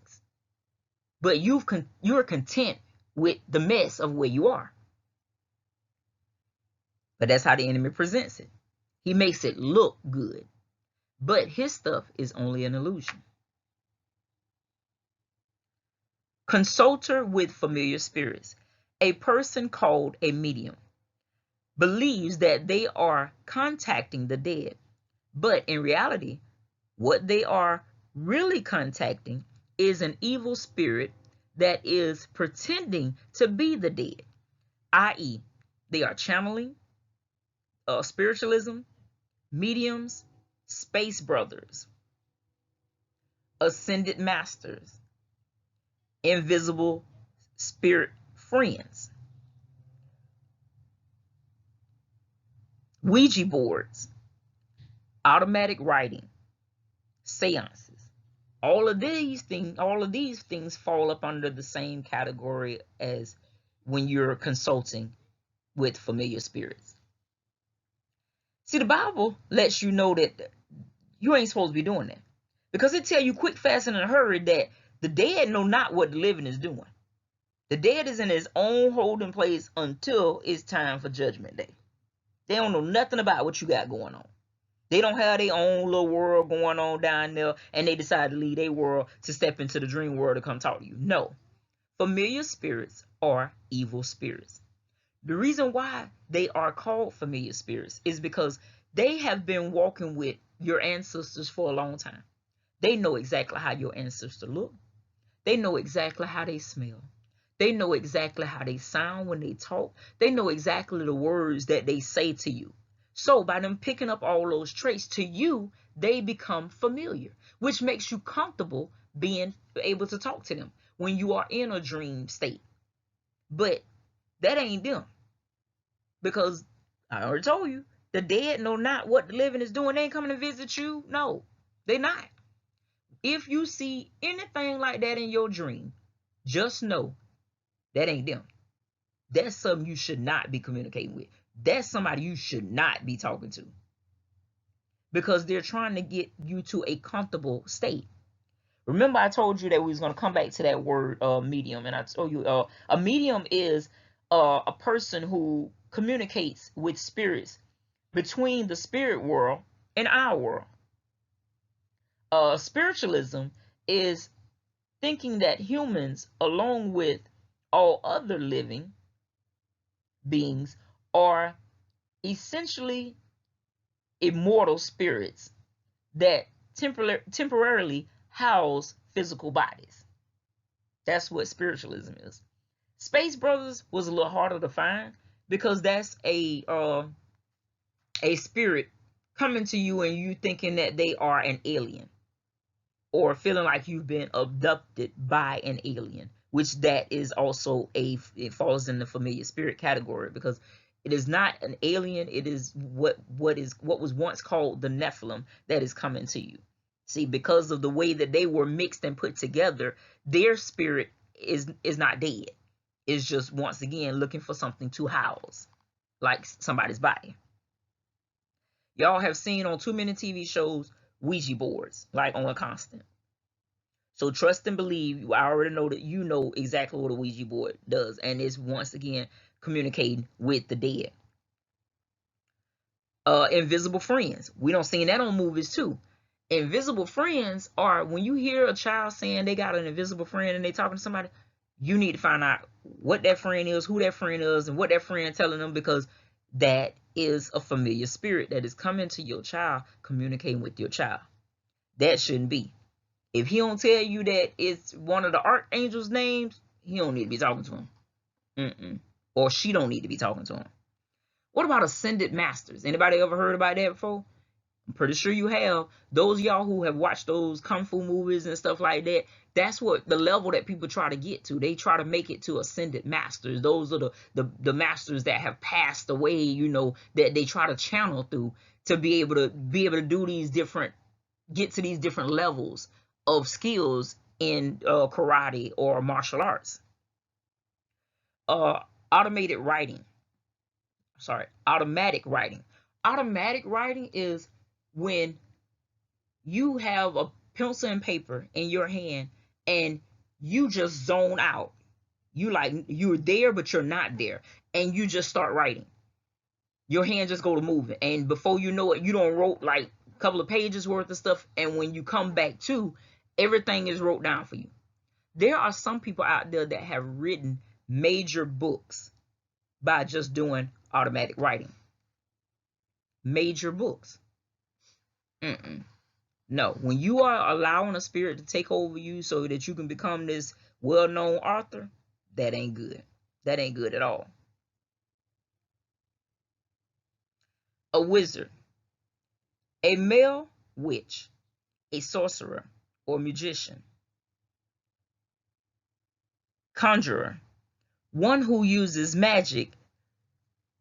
but you're content with the mess of where you are. But that's how the enemy presents it. He makes it look good. But his stuff is only an illusion. Consulter with familiar spirits. A person called a medium believes that they are contacting the dead. But in reality, what they are really contacting is an evil spirit that is pretending to be the dead, i.e., they are channeling, spiritualism, mediums, space brothers, ascended masters, invisible spirit friends, Ouija boards, automatic writing, seances. All of these things fall up under the same category as when you're consulting with familiar spirits. See, the Bible lets you know that you ain't supposed to be doing that, because it tell you quick, fast, and in a hurry that the dead know not what the living is doing. The dead is in his own holding place until it's time for judgment day. They don't know nothing about what you got going on. They don't have their own little world going on down there, and they decide to leave their world to step into the dream world to come talk to you. No. Familiar spirits are evil spirits. The reason why they are called familiar spirits is because they have been walking with your ancestors for a long time. They know exactly how your ancestors look. They know exactly how they smell. They know exactly how they sound when they talk. They know exactly the words that they say to you. So by them picking up all those traits, to you, they become familiar, which makes you comfortable being able to talk to them when you are in a dream state. But that ain't them, because I already told you, the dead know not what the living is doing. They ain't coming to visit you. No, they not. If you see anything like that in your dream, just know that ain't them. That's something you should not be communicating with. That's somebody you should not be talking to, because they're trying to get you to a comfortable state. Remember, I told you that we was going to come back to that word medium, and I told you a medium is a person who communicates with spirits between the spirit world and our world. Spiritualism is thinking that humans, along with all other living beings, are essentially immortal spirits that temporarily house physical bodies. That's what spiritualism is. Space Brothers was a little harder to find, because that's a spirit coming to you and you thinking that they are an alien, or feeling like you've been abducted by an alien, which that is also it falls in the familiar spirit category, because it is not an alien. It is what was once called the Nephilim that is coming to you. See, because of the way that they were mixed and put together, their spirit is not dead. It's just, once again, looking for something to house, like somebody's body. Y'all have seen on too many TV shows Ouija boards, like on a constant. So trust and believe. I already know that you know exactly what a Ouija board does, and it's, once again, communicating with the dead. Invisible friends. We don't see that on movies too. Invisible friends are when you hear a child saying they got an invisible friend and they talking to somebody, you need to find out what that friend is, who that friend is, and what that friend telling them, because that is a familiar spirit that is coming to your child, communicating with your child. That shouldn't be. If he don't tell you that it's one of the archangels' names, he don't need to be talking to him. Or she don't need to be talking to him. What about ascended masters? Anybody ever heard about that before? I'm pretty sure you have. Those of y'all who have watched those kung fu movies and stuff like that, that's what the level that people try to get to. They try to make it to ascended masters. Those are the masters that have passed away, you know, that they try to channel through to be able to do these different, get to these different levels of skills in karate or martial arts. Automatic writing. Automatic writing. Automatic writing is when you have a pencil and paper in your hand and you just zone out. You're there, but you're not there, and you just start writing. Your hand just go to moving, and before you know it, you don't wrote like a couple of pages worth of stuff, and when you come back to, everything is wrote down for you. There are some people out there that have written major books by just doing automatic writing. Major books. No, when you are allowing a spirit to take over you so that you can become this well-known author, that ain't good. That ain't good at all. A wizard. A male witch, a sorcerer or magician. Conjurer. One who uses magic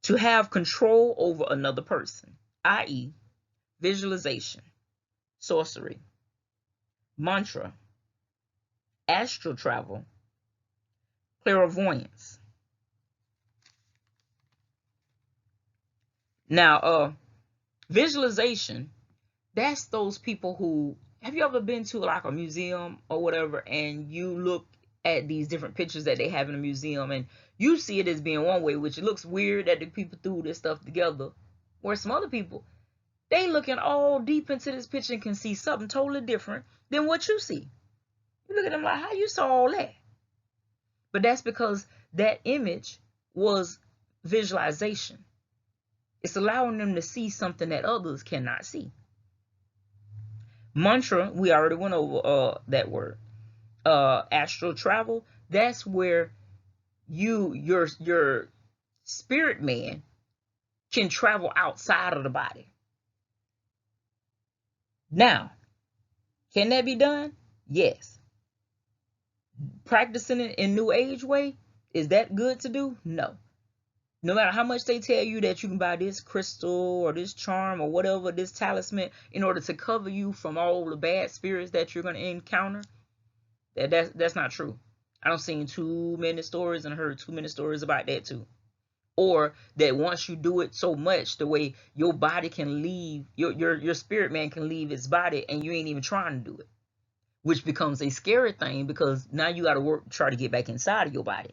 to have control over another person, i.e., visualization, sorcery, mantra, astral travel, clairvoyance. Now, Visualization, that's those people who, have you ever been to like a museum or whatever, and you look at these different pictures that they have in a museum, and you see it as being one way, which it looks weird that the people threw this stuff together, where some other people, they looking all deep into this picture and can see something totally different than what you see. You look at them like, how you saw all that? But that's because that image was visualization. It's allowing them to see something that others cannot see. Mantra, we already went over that word. Astral travel, that's where your spirit man can travel outside of the body. Now, can that be done? Yes. Practicing it in New Age way, is that good to do? No. No matter how much they tell you that you can buy this crystal or this charm or whatever, this talisman, in order to cover you from all the bad spirits that you're going to encounter, that's not true. I don't seen too many stories and heard too many stories about that too. Or that once you do it so much, the way your body can leave, your spirit man can leave its body, and you ain't even trying to do it, which becomes a scary thing, because now you got to try to get back inside of your body.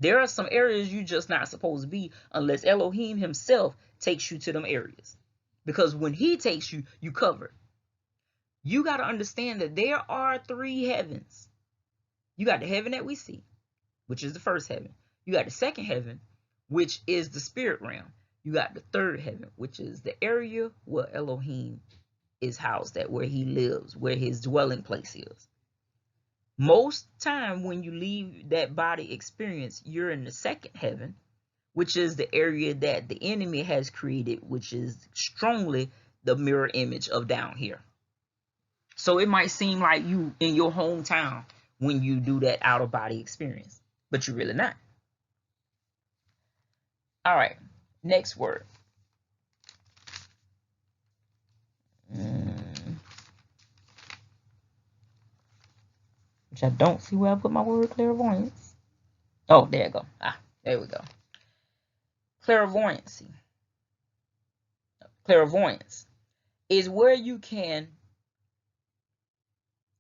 There are some areas you just not supposed to be unless Elohim himself takes you to them areas. Because when he takes you, you covered. You got to understand that there are 3 heavens. You got the heaven that we see, which is the first heaven. You got the second heaven, which is the spirit realm. You got the third heaven, which is the area where Elohim is housed at, where he lives, where his dwelling place is. Most time when you leave that body experience, you're in the second heaven, which is the area that the enemy has created, which is strongly the mirror image of down here. So it might seem like you in your hometown when you do that out of body experience, but you're really not. All right, next word. Which I don't see where I put my word clairvoyance. Oh, there you go. There we go. Clairvoyancy. Clairvoyance is where you can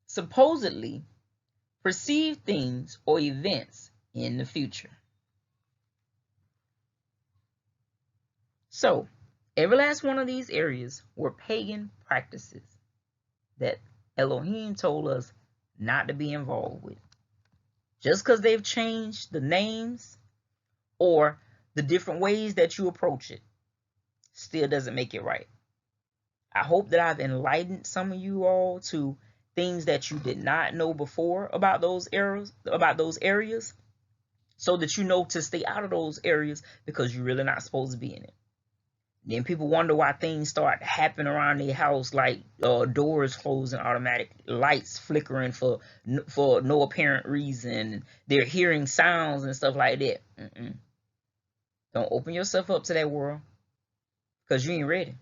supposedly perceive things or events in the future. So, every last one of these areas were pagan practices that Elohim told us not to be involved with. Just because they've changed the names or the different ways that you approach it, still doesn't make it right. I hope that I've enlightened some of you all to things that you did not know before about those areas, so that you know to stay out of those areas, because you're really not supposed to be in it. Then people wonder why things start happening around their house, like doors closing, automatic lights flickering for no apparent reason. They're hearing sounds and stuff like that. Don't open yourself up to that world, because you ain't ready.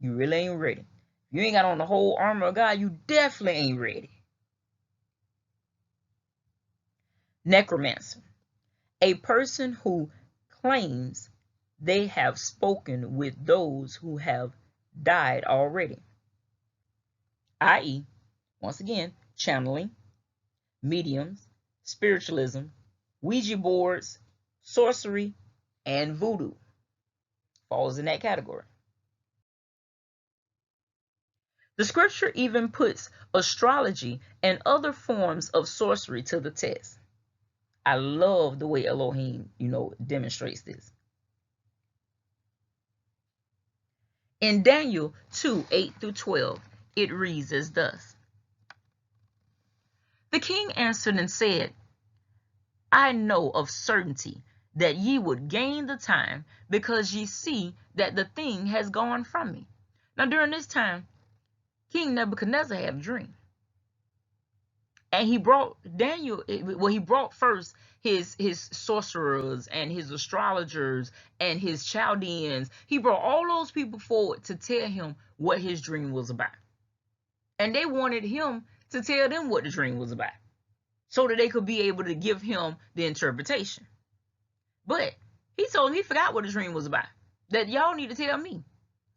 You really ain't ready. You ain't got on the whole armor of God, you definitely ain't ready. Necromancer, a person who claims they have spoken with those who have died already, i.e., once again, channeling, mediums, spiritualism, Ouija boards, sorcery, and voodoo falls in that category. The scripture even puts astrology and other forms of sorcery to the test. I love the way Elohim, demonstrates this. In Daniel 2:8-12, it reads as thus. The king answered and said, I know of certainty that ye would gain the time, because ye see that the thing has gone from me. Now during this time, King Nebuchadnezzar had a dream. And he brought Daniel, he brought first his sorcerers and his astrologers and his Chaldeans. He brought all those people forward to tell him what his dream was about. And they wanted him to tell them what the dream was about, so that they could be able to give him the interpretation. But he told him he forgot what the dream was about. That y'all need to tell me.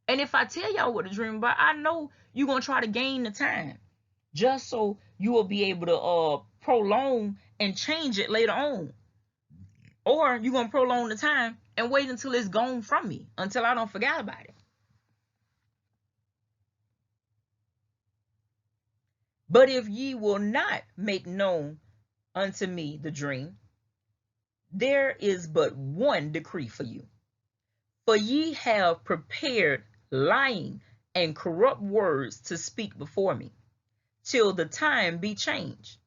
And if I tell y'all what the dream about, I know you're going to try to gain the time just so you will be able to prolong and change it later on. Or you're going to prolong the time and wait until it's gone from me, until I don't forget about it. But if ye will not make known unto me the dream, there is but one decree for you. For ye have prepared lying and corrupt words to speak before me, till the time be changed.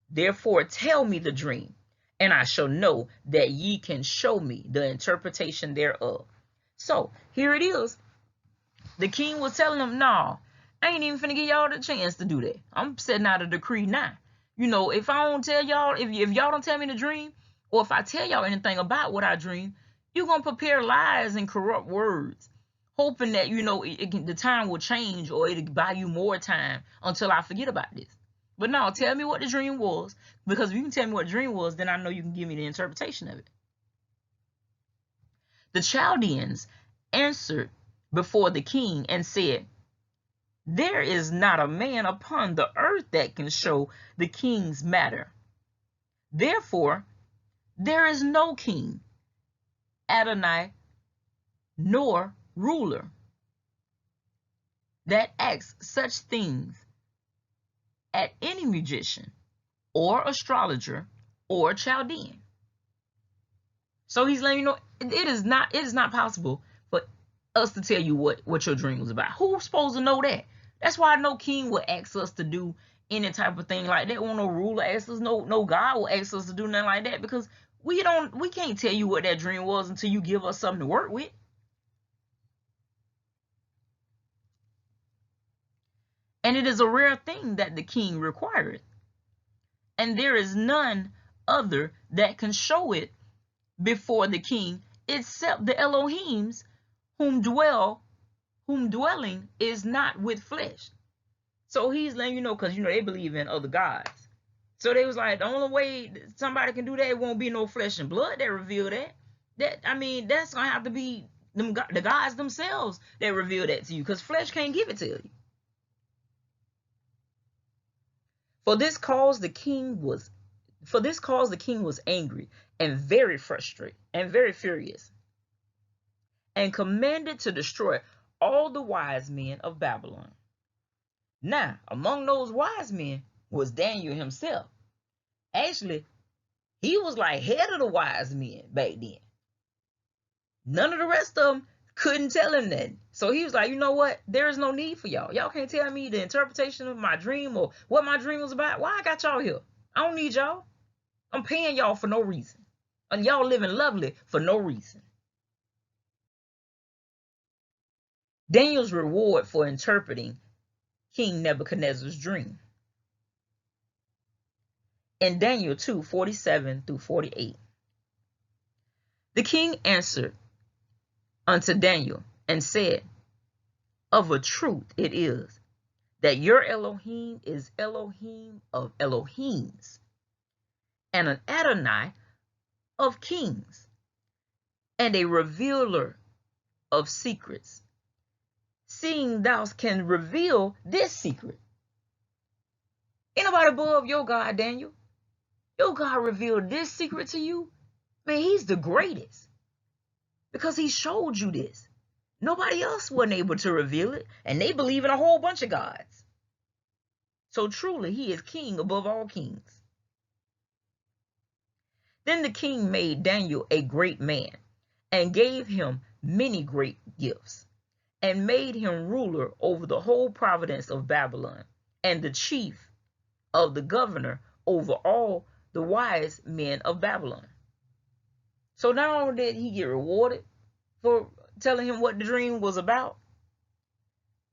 Therefore tell me the dream, and I shall know that ye can show me the interpretation thereof. So here it is. The king was telling them, no, I ain't even finna give y'all the chance to do that. I'm setting out a decree now. You know, if I don't tell y'all, if y'all don't tell me the dream, or if I tell y'all anything about what I dream, you're going to prepare lies and corrupt words, hoping that, you know, the time will change or it'll buy you more time until I forget about this. But no, tell me what the dream was, because if you can tell me what the dream was, then I know you can give me the interpretation of it. The Chaldeans answered before the king and said, there is not a man upon the earth that can show the king's matter. Therefore, there is no king, Adonai, nor ruler that asks such things at any magician or astrologer or Chaldean. So he's letting you know it is not possible for us to tell you what your dream was about. Who's supposed to know that? That's why no king would ask us to do any type of thing like that. Or no ruler asks us, no God will ask us to do nothing like that, because we can't tell you what that dream was until you give us something to work with. And it is a rare thing that the king requireth, and there is none other that can show it before the king, except the Elohims whom dwelling is not with flesh. So he's letting you know, because you know they believe in other gods. So they was like, the only way somebody can do that, it won't be no flesh and blood that reveal that. That's gonna have to be the gods themselves that reveal that to you, because flesh can't give it to you. For this cause the king was angry and very frustrated and very furious, and commanded to destroy all the wise men of Babylon. Now, among those wise men was Daniel himself. Actually, he was like head of the wise men back then. None of the rest of them couldn't tell him that. So he was like, you know what? There is no need for y'all. Y'all can't tell me the interpretation of my dream or what my dream was about. Why I got y'all here? I don't need y'all. I'm paying y'all for no reason. And y'all living lovely for no reason. Daniel's reward for interpreting King Nebuchadnezzar's dream. In Daniel 2:47-48. The king answered unto Daniel and said, of a truth it is that your Elohim is Elohim of Elohims, and an Adonai of kings, and a revealer of secrets, seeing thou can reveal this secret. Ain't nobody above your God, Daniel. Your God revealed this secret to you. Man, he's the greatest, because he showed you this. Nobody else wasn't able to reveal it, and they believe in a whole bunch of gods. So truly, he is king above all kings. Then the king made Daniel a great man, and gave him many great gifts, and made him ruler over the whole province of Babylon, and the chief of the governor over all the wise men of Babylon. So not only did he get rewarded for telling him what the dream was about,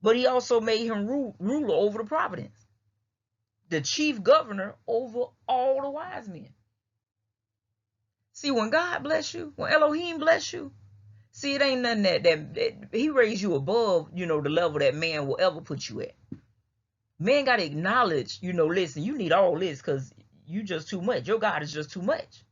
but he also made him ruler over the province, the chief governor over all the wise men. See, when God bless you, when Elohim bless you, see, it ain't nothing that he raised you above, the level that man will ever put you at. Man got to acknowledge, listen, you need all this because you just too much. Your God is just too much.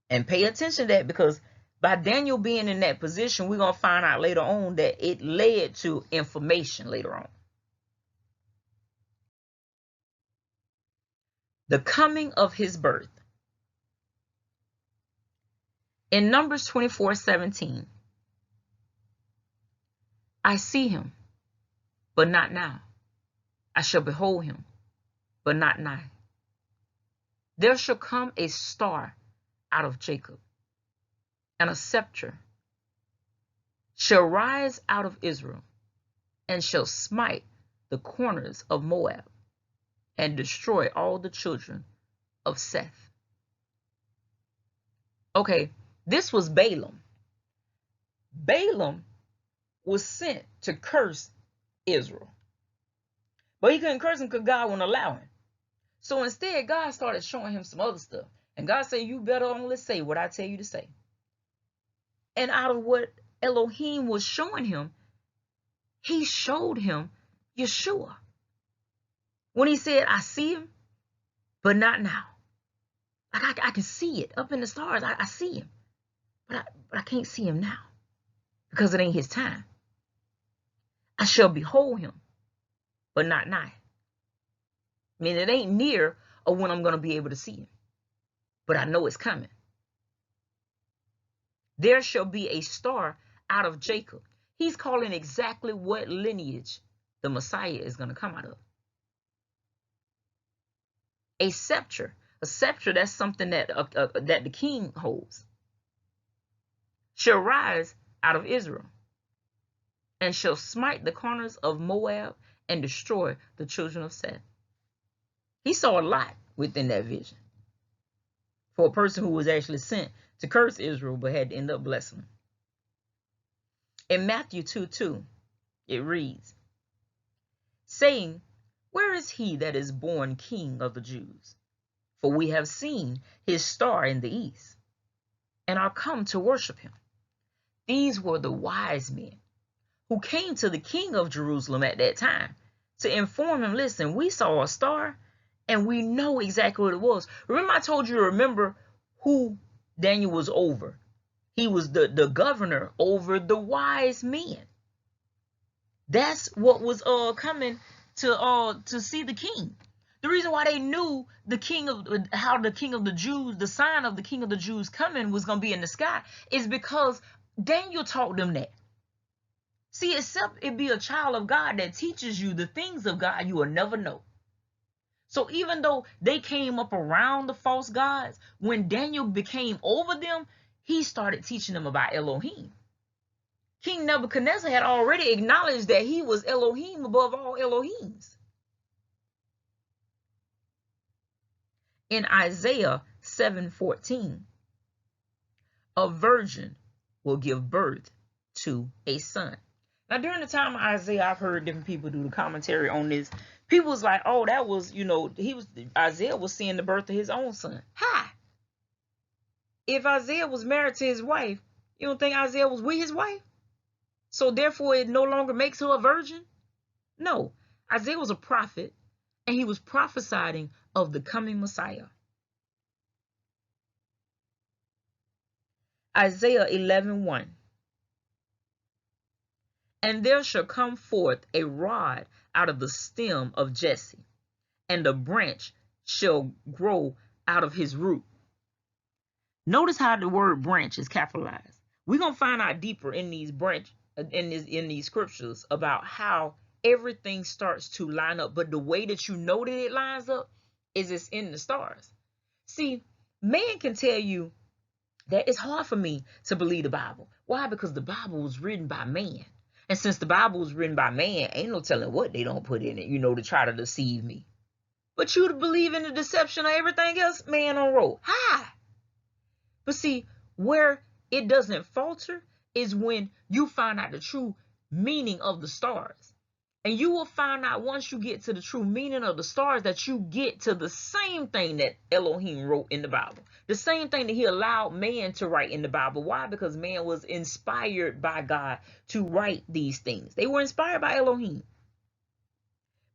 And pay attention to that, because By Daniel being in that position, we're going to find out later on that it led to information later on. The coming of his birth. In Numbers 24:17, I see him, but not now. I shall behold him, but not nigh. There shall come a star out of Jacob, and a scepter shall rise out of Israel, and shall smite the corners of Moab, and destroy all the children of Seth. Okay, this was Balaam. Balaam was sent to curse Israel, but he couldn't curse him because God wouldn't allow him. So instead, God started showing him some other stuff. And God said, you better only say what I tell you to say. And out of what Elohim was showing him, he showed him Yeshua. When he said, I see him, but not now. Like I can see it up in the stars. I see him, but I can't see him now because it ain't his time. I shall behold him, but not nigh. I mean, it ain't near or when I'm going to be able to see him, but I know it's coming. There shall be a star out of Jacob. He's calling exactly what lineage the Messiah is going to come out of. A scepter. A scepter, that's something that the king holds. Shall rise out of Israel, and shall smite the corners of Moab, and destroy the children of Seth. He saw a lot within that vision for a person who was actually sent to curse Israel, but had to end up blessing them. In Matthew 2:2, it reads, saying, where is he that is born King of the Jews? For we have seen his star in the east, and are come to worship him. These were the wise men who came to the king of Jerusalem at that time to inform him, listen, we saw a star, and we know exactly what it was. Remember I told you to remember who Daniel was over. He was the governor over the wise men. That's what was coming to see the king. The reason why they knew the king of how the king of the Jews, the sign of the king of the Jews coming was going to be in the sky, is because Daniel taught them that. See, except it be a child of God that teaches you the things of God, you will never know. So even though they came up around the false gods, when Daniel became over them, he started teaching them about Elohim. King Nebuchadnezzar had already acknowledged that he was Elohim above all Elohims. In Isaiah 7:14, a virgin will give birth to a son. Now, during the time of Isaiah, I've heard different people do the commentary on this. People was like, oh, that was, Isaiah was seeing the birth of his own son. Hi. If Isaiah was married to his wife, you don't think Isaiah was with his wife? So therefore, it no longer makes her a virgin? No. Isaiah was a prophet, and he was prophesying of the coming Messiah. Isaiah 11:1. And there shall come forth a rod out of the stem of Jesse, and a branch shall grow out of his root. Notice how the word branch is capitalized. We're gonna find out deeper in these in these scriptures about how everything starts to line up. But the way that you know that it lines up is it's in the stars. See, man can tell you that it's hard for me to believe the Bible. Why? Because the Bible was written by man. And since the Bible was written by man, ain't no telling what they don't put in it, to try to deceive me. But you to believe in the deception of everything else, man on road. Hi. But see, where it doesn't falter is when you find out the true meaning of the stars. And you will find out once you get to the true meaning of the stars that you get to the same thing that Elohim wrote in the Bible. The same thing that he allowed man to write in the Bible. Why? Because man was inspired by God to write these things. They were inspired by Elohim.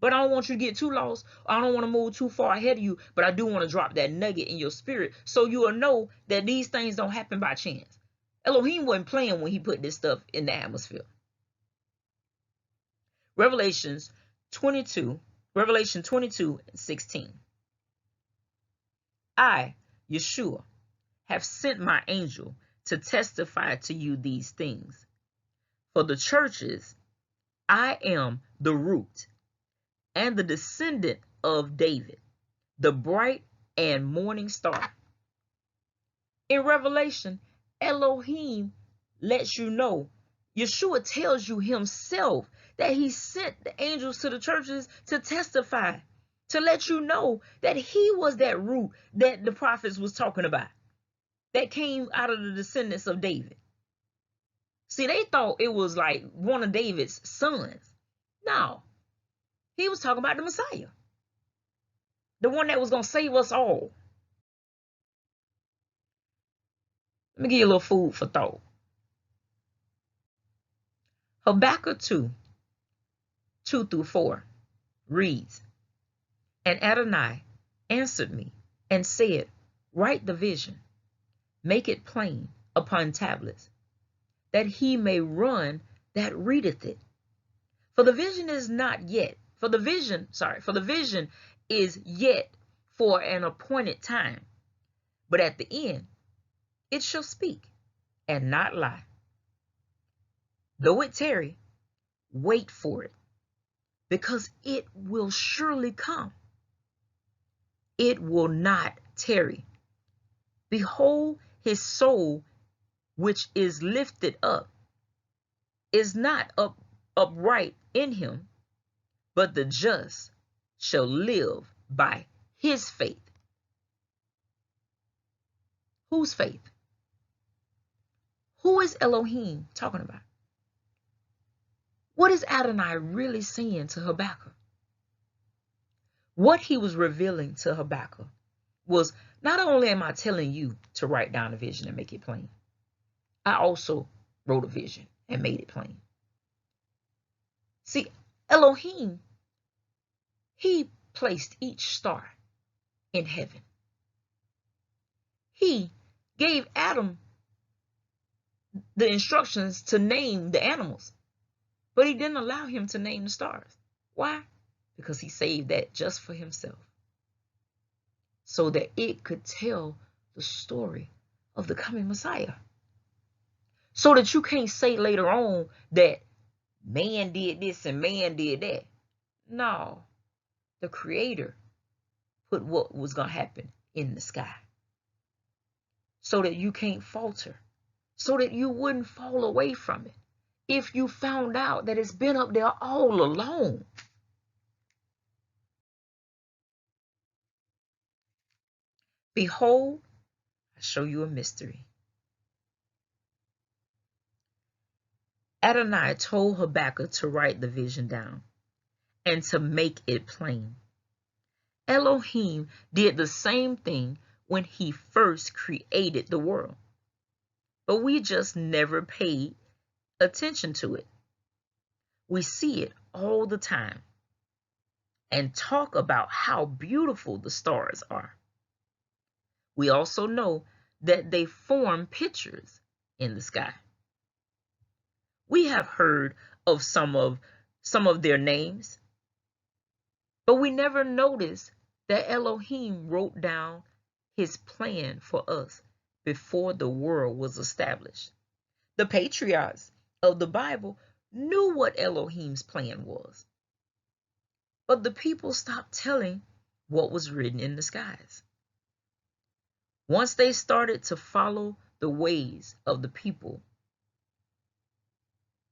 But I don't want you to get too lost. I don't want to move too far ahead of you. But I do want to drop that nugget in your spirit so you will know that these things don't happen by chance. Elohim wasn't playing when he put this stuff in the atmosphere. Revelation 22:16. I, Yeshua, have sent my angel to testify to you these things. For the churches, I am the root and the descendant of David, the bright and morning star. In Revelation, Elohim lets you know, Yeshua tells you himself that he sent the angels to the churches to testify, to let you know that he was that root that the prophets was talking about, that came out of the descendants of David. See, they thought it was like one of David's sons. No, he was talking about the Messiah, the one that was going to save us all. Let me give you a little food for thought. Habakkuk 2:2-4 reads, And Adonai answered me and said, Write the vision, make it plain upon tablets, that he may run that readeth it. For the vision is not yet, for the vision is yet for an appointed time, but at the end it shall speak and not lie. Though it tarry, wait for it, because it will surely come. It will not tarry. Behold, his soul, which is lifted up, is not upright in him, but the just shall live by his faith. Whose faith? Who is Elohim talking about? What is Adonai really saying to Habakkuk? What he was revealing to Habakkuk was, not only am I telling you to write down a vision and make it plain, I also wrote a vision and made it plain. See, Elohim, he placed each star in heaven. He gave Adam the instructions to name the animals, but he didn't allow him to name the stars. Why? Because he saved that just for himself, so that it could tell the story of the coming Messiah. So that you can't say later on that man did this and man did that. No, the Creator put what was going to happen in the sky, so that you can't falter, so that you wouldn't fall away from it if you found out that it's been up there all along. Behold, I show you a mystery. Adonai told Habakkuk to write the vision down and to make it plain. Elohim did the same thing when he first created the world, but we just never paid attention to it. We see it all the time and talk about how beautiful the stars are. We also know that they form pictures in the sky. We have heard of some of their names, but we never noticed that Elohim wrote down his plan for us before the world was established. The patriarchs of the Bible knew what Elohim's plan was, but the people stopped telling what was written in the skies. Once they started to follow the ways of the people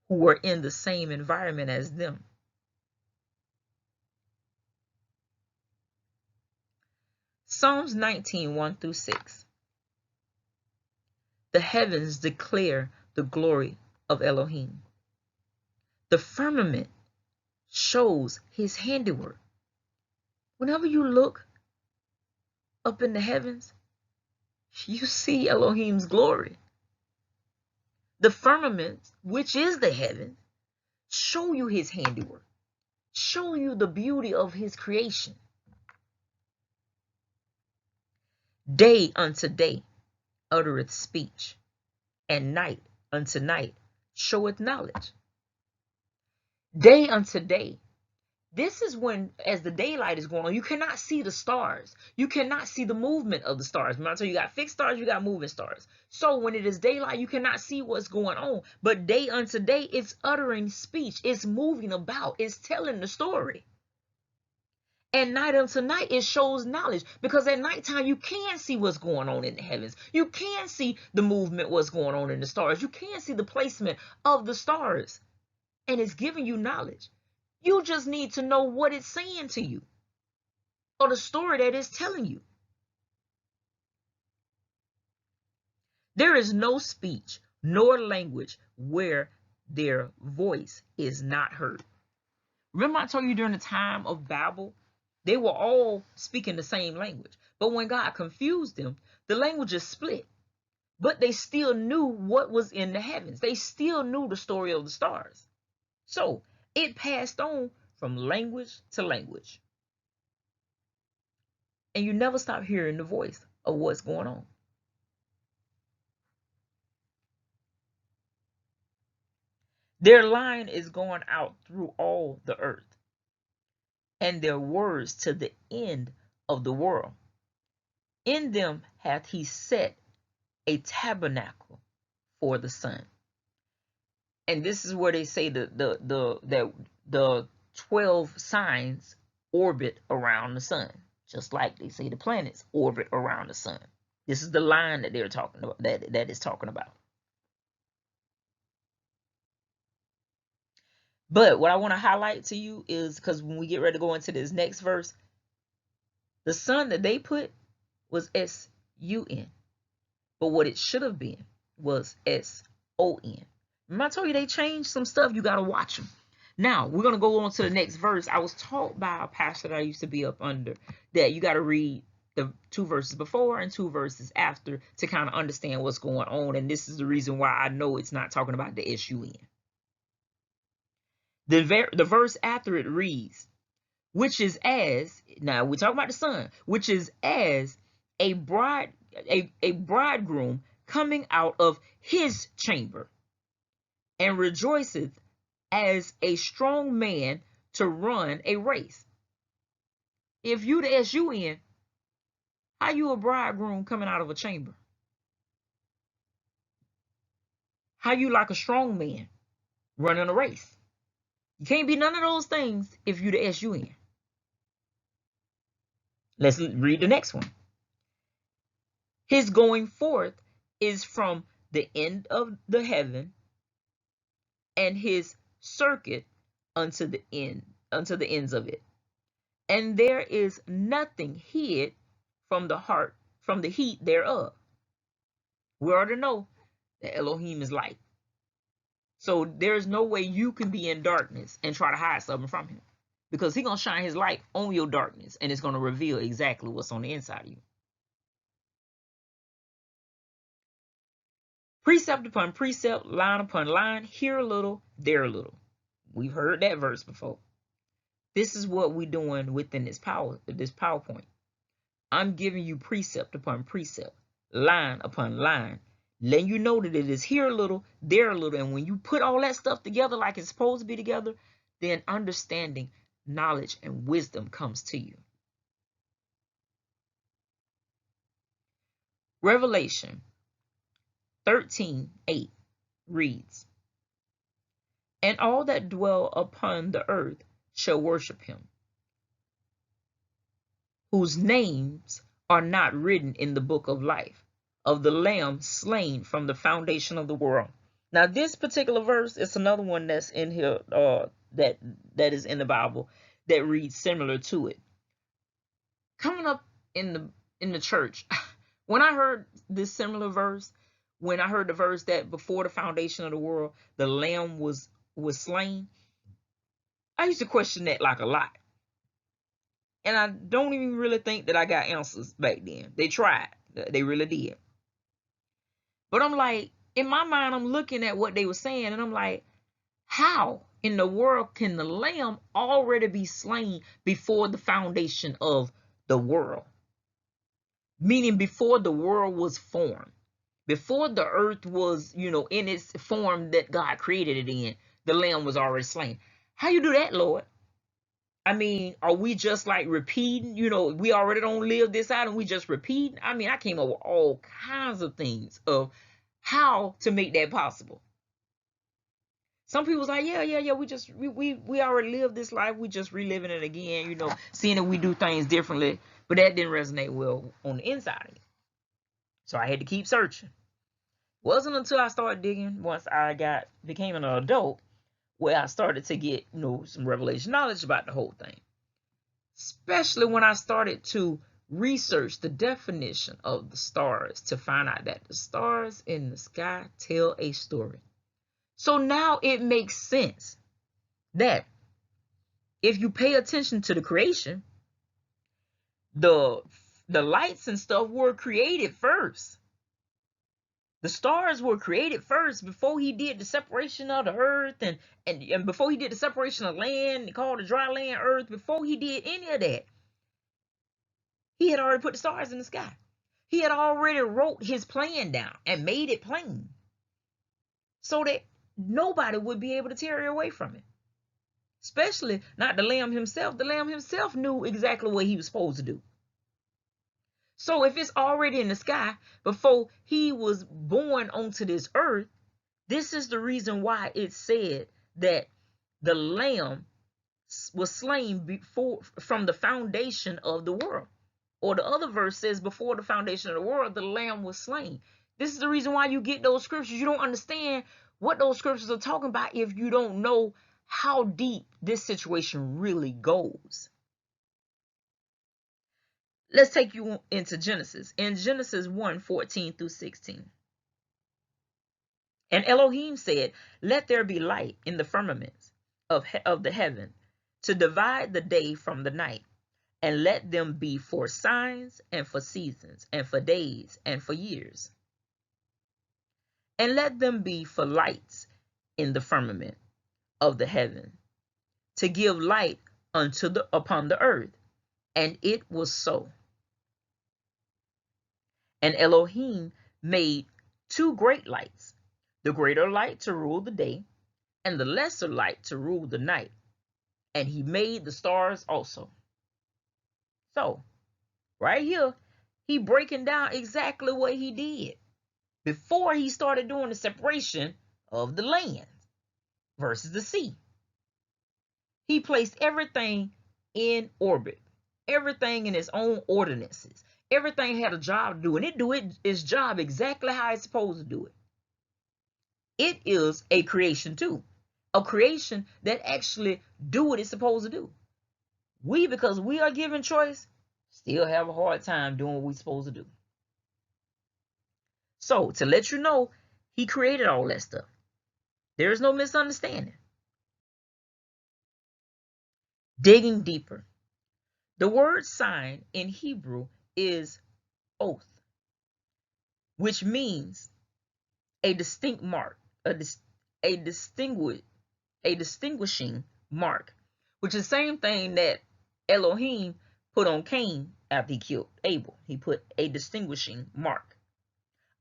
who were in the same environment as them. Psalms 19:1-6. The heavens declare the glory of Elohim. The firmament shows his handiwork. Whenever you look up in the heavens, you see Elohim's glory. The firmament, which is the heaven, show you his handiwork, show you the beauty of his creation. Day unto day uttereth speech, and night unto night showeth knowledge. Day unto day. This is when, as the daylight is going on, you cannot see the stars. You cannot see the movement of the stars. Remember, you got fixed stars, you got moving stars. So when it is daylight, you cannot see what's going on. But day unto day, it's uttering speech. It's moving about. It's telling the story. And night unto night, it shows knowledge. Because at nighttime, you can see what's going on in the heavens. You can see the movement, what's going on in the stars. You can see the placement of the stars. And it's giving you knowledge. You just need to know what it's saying to you, or the story that it's telling you. There is no speech nor language where their voice is not heard. Remember I told you during the time of Babel, they were all speaking the same language. But when God confused them, the languages split. But they still knew what was in the heavens. They still knew the story of the stars. So it passed on from language to language. And you never stop hearing the voice of what's going on. Their line is going out through all the earth, and their words to the end of the world. In them hath he set a tabernacle for the sun. And this is where they say the 12 signs orbit around the sun, just like they say the planets orbit around the sun. This is the line that they're talking about, that is talking about. But what I want to highlight to you is, because when we get ready to go into this next verse, the sun that they put was S-U-N. But what it should have been was S-O-N. Remember I told you they changed some stuff. You got to watch them. Now, we're going to go on to the next verse. I was taught by a pastor that I used to be up under that you got to read the 2 verses before and 2 verses after to kind of understand what's going on. And this is the reason why I know it's not talking about the S-U-N. The verse after it reads, which is as, now we're talking about the sun, which is as a bridegroom coming out of his chamber, and rejoiceth as a strong man to run a race. If you the S-U-N, how you a bridegroom coming out of a chamber? How you like a strong man running a race? You can't be none of those things if you the S-U-N. Let's read the next one. His going forth is from the end of the heaven, and his circuit unto the ends of it. And there is nothing hid from the heat thereof. We already know that Elohim is light. So there's no way you can be in darkness and try to hide something from him, because he's going to shine his light on your darkness, and it's going to reveal exactly what's on the inside of you. Precept upon precept, line upon line, here a little, there a little. We've heard that verse before. This is what we're doing within this PowerPoint. I'm giving you precept upon precept, line upon line, letting you know that it is here a little, there a little. And when you put all that stuff together like it's supposed to be together, then understanding, knowledge, and wisdom comes to you. Revelation 13:8 reads, and all that dwell upon the earth shall worship him, whose names are not written in the book of life of the Lamb slain from the foundation of the world. Now, this particular verse is another one that's in here, that is in the Bible, that reads similar to it. Coming up in the church, when I heard this similar verse, when I heard the verse that before the foundation of the world, the Lamb was slain, I used to question that like a lot. And I don't even really think that I got answers back then. They tried. They really did. But I'm like, in my mind, I'm looking at what they were saying, and I'm like, how in the world can the Lamb already be slain before the foundation of the world? Meaning before the world was formed. Before the earth was, in its form that God created it in, the lamb was already slain. How you do that, Lord? I mean, are we just like repeating? We already don't live this out and we just repeat. I mean, I came up with all kinds of things of how to make that possible. Some people's like, yeah. We already lived this life. We just reliving it again, seeing that we do things differently. But that didn't resonate well on the inside. So I had to keep searching. Wasn't until I started digging once I became an adult where I started to get, some revelation knowledge about the whole thing. Especially when I started to research the definition of the stars to find out that the stars in the sky tell a story. So now it makes sense that if you pay attention to the creation, the lights and stuff were created first. The stars were created first before he did the separation of the earth and before he did the separation of land, called the dry land earth, before he did any of that. He had already put the stars in the sky. He had already wrote his plan down and made it plain so that nobody would be able to tear away from it. Especially not the lamb himself. The lamb himself knew exactly what he was supposed to do. So if it's already in the sky before he was born onto this earth, this is the reason why it said that the lamb was slain before from the foundation of the world. Or the other verse says before the foundation of the world, the lamb was slain. This is the reason why you get those scriptures. You don't understand what those scriptures are talking about if you don't know how deep this situation really goes. Let's take you into Genesis. In Genesis 1:14-16. And Elohim said, let there be light in the firmaments of the heaven to divide the day from the night. And let them be for signs and for seasons and for days and for years. And let them be for lights in the firmament of the heaven to give light upon the earth. And it was so. And Elohim made two great lights, the greater light to rule the day and the lesser light to rule the night. And he made the stars also. So, right here, he breaking down exactly what he did before he started doing the separation of the land versus the sea. He placed everything in orbit, everything in its own ordinances. Everything had a job to do, and it do its job exactly how it's supposed to do it. It is a creation too, a creation that actually do what it's supposed to do. We, because we are given choice, still have a hard time doing what we're supposed to do. So, to let you know, he created all that stuff. There is no misunderstanding. Digging deeper. The word sign in Hebrew is oath, which means a distinct mark, a distinguishing mark, which is the same thing that Elohim put on Cain after he killed Abel. He put a distinguishing mark.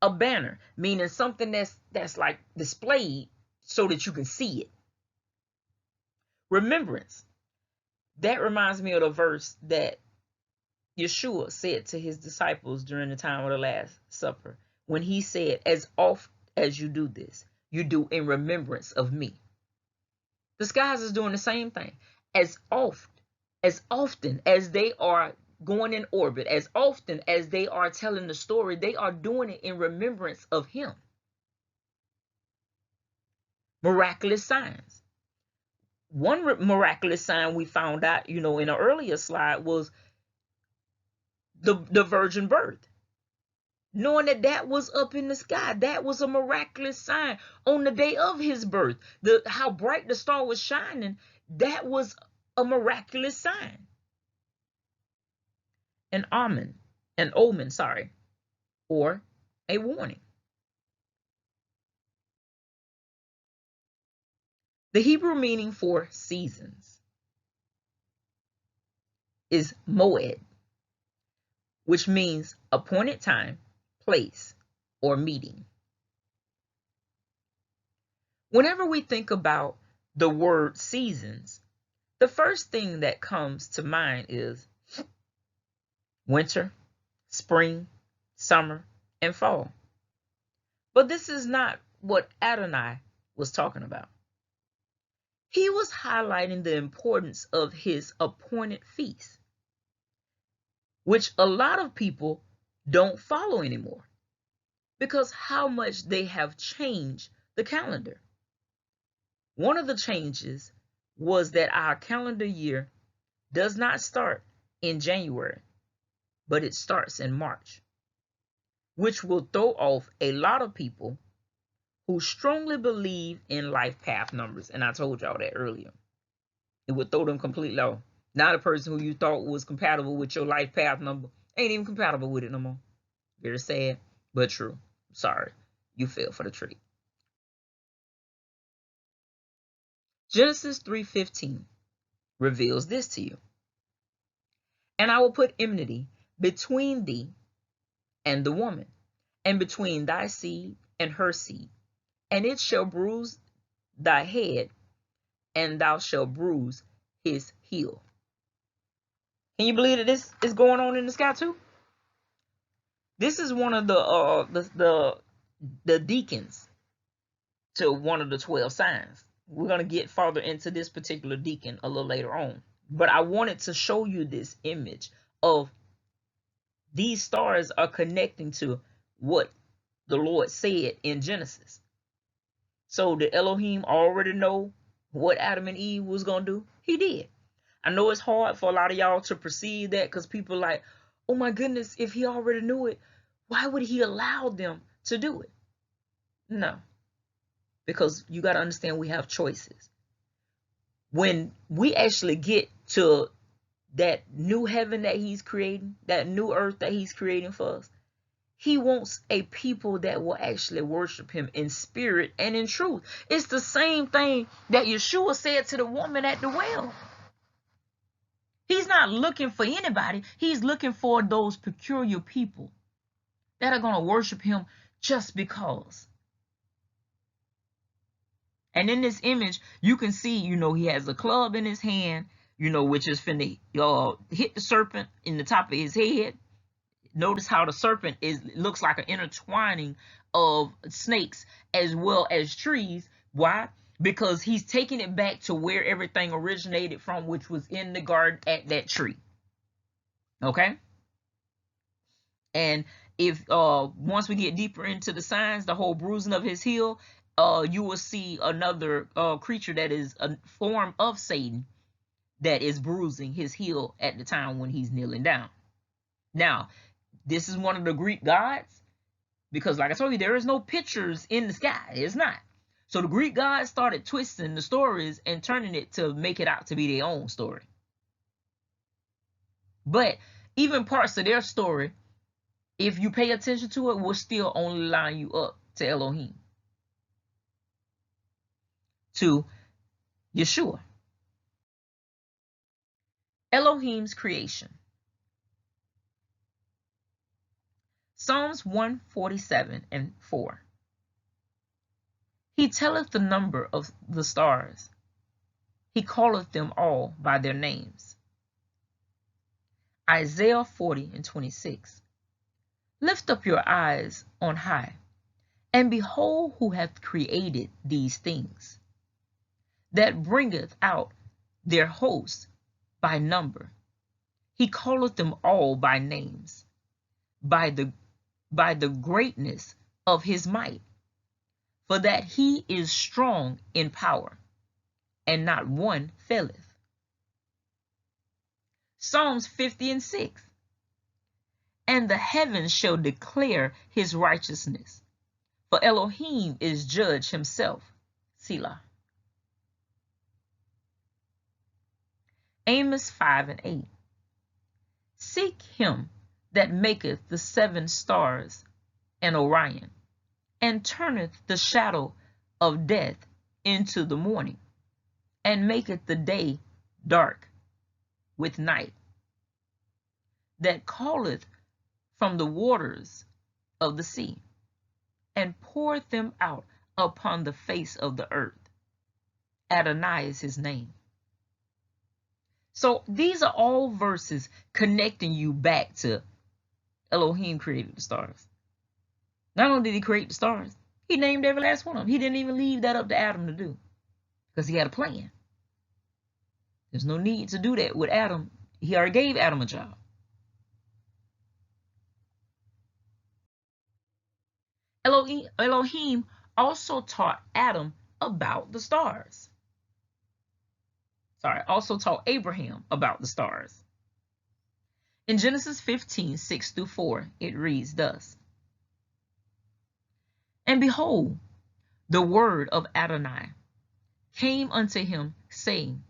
A banner, meaning something that's like displayed so that you can see it. Remembrance. That reminds me of the verse that Yeshua said to his disciples during the time of the Last Supper, when he said, as oft as you do this, you do in remembrance of me. The skies is doing the same thing. As often as they are going in orbit, as often as they are telling the story, they are doing it in remembrance of him. Miraculous signs. One miraculous sign we found out, in an earlier slide was the virgin birth. Knowing that was up in the sky, that was a miraculous sign on the day of his birth. How bright the star was shining, that was a miraculous sign. An omen, or a warning. The Hebrew meaning for seasons is moed, which means appointed time, place, or meeting. Whenever we think about the word seasons, the first thing that comes to mind is winter, spring, summer, and fall. But this is not what Adonai was talking about. He was highlighting the importance of his appointed feast, which a lot of people don't follow anymore because how much they have changed the calendar. One of the changes was that our calendar year does not start in January, but it starts in March, which will throw off a lot of people who strongly believe in life path numbers. And I told y'all that earlier. It would throw them completely off. Now the person who you thought was compatible with your life path number ain't even compatible with it no more. Very sad, but true. Sorry, you fell for the trick. Genesis 3:15 reveals this to you. And I will put enmity between thee and the woman, and between thy seed and her seed, and it shall bruise thy head, and thou shalt bruise his heel. Can you believe that this is going on in the sky too? This is one of the deacons to one of the 12 signs. We're going to get farther into this particular deacon a little later on. But I wanted to show you this image of these stars are connecting to what the Lord said in Genesis. So did Elohim already know what Adam and Eve was going to do? He did. I know it's hard for a lot of y'all to perceive that because people are like, oh my goodness, if he already knew it, why would he allow them to do it? No, because you got to understand we have choices. When we actually get to that new heaven that he's creating, that new earth that he's creating for us, he wants a people that will actually worship him in spirit and in truth. It's the same thing that Yeshua said to the woman at the well. He's not looking for anybody. He's looking for those peculiar people that are going to worship him just because. And in this image, you can see, he has a club in his hand, which is finna hit the serpent in the top of his head. Notice how the serpent looks like an intertwining of snakes as well as trees. Why? Because he's taking it back to where everything originated from, which was in the garden at that tree. Okay? And if once we get deeper into the signs, the whole bruising of his heel, you will see another creature that is a form of Satan that is bruising his heel at the time when he's kneeling down. Now, this is one of the Greek gods, because like I told you, there is no pictures in the sky. It's not. So the Greek gods started twisting the stories and turning it to make it out to be their own story. But even parts of their story, if you pay attention to it, will still only line you up to Elohim, to Yeshua. Elohim's creation. Psalms 147:4. He telleth the number of the stars. He calleth them all by their names. Isaiah 40:26. Lift up your eyes on high, and behold who hath created these things, that bringeth out their hosts by number. He calleth them all by names, by the greatness of his might, for that he is strong in power, and not one faileth. Psalms 50:6. And the heavens shall declare his righteousness, for Elohim is judge himself. Selah. Amos 5:8. Seek him that maketh the 7 stars and Orion, and turneth the shadow of death into the morning, and maketh the day dark with night, that calleth from the waters of the sea, and poured them out upon the face of the earth. Adonai is his name. So these are all verses connecting you back to Elohim created the stars. Not only did he create the stars, he named every last one of them. He didn't even leave that up to Adam to do because he had a plan. There's no need to do that with Adam. He already gave Adam a job. Elohim also taught Adam about the stars. Also taught Abraham about the stars. In Genesis 15, 6 through 4, it reads thus. And behold, the word of Adonai came unto him, saying,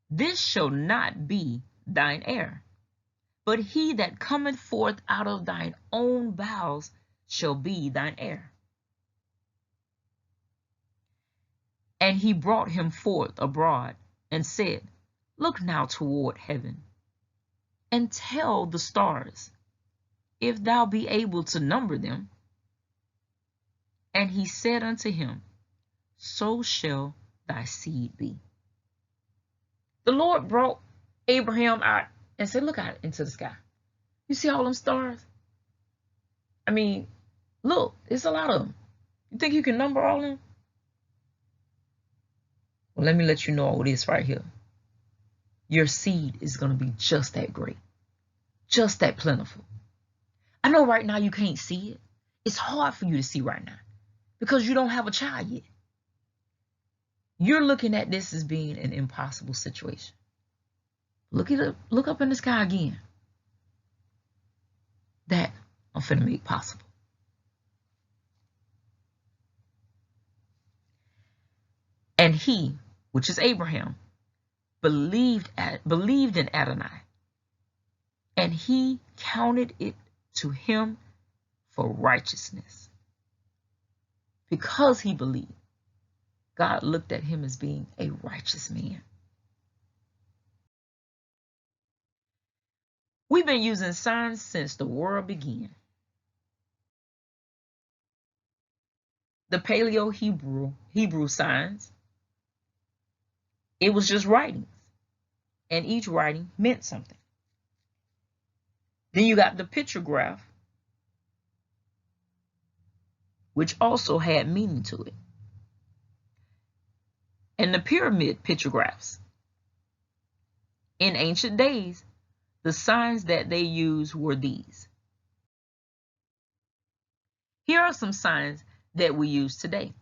This shall not be thine heir, but he that cometh forth out of thine own bowels shall be thine heir. And he brought him forth abroad, and said, Look now toward heaven, and tell the stars, if thou be able to number them. And he said unto him, So shall thy seed be. The Lord brought Abraham out and said, Look out into the sky. You see all them stars? I mean, look, it's a lot of them. You think you can number all of them? Well, let me let you know all this right here. Your seed is going to be just that great, just that plentiful. I know right now you can't see it. It's hard for you to see right now because you don't have a child yet. You're looking at this as being an impossible situation. Look up in the sky again. That I'm finna make possible. And he, which is Abraham, believed in Adonai, and he counted it to him for righteousness. Because he believed, God looked at him as being a righteous man. We've been using signs since the world began. The Paleo-Hebrew signs, it was just writings, and each writing meant something. Then you got the pictograph, which also had meaning to it. And the pyramid pictographs. In ancient days, the signs that they used were these. Here are some signs that we use today.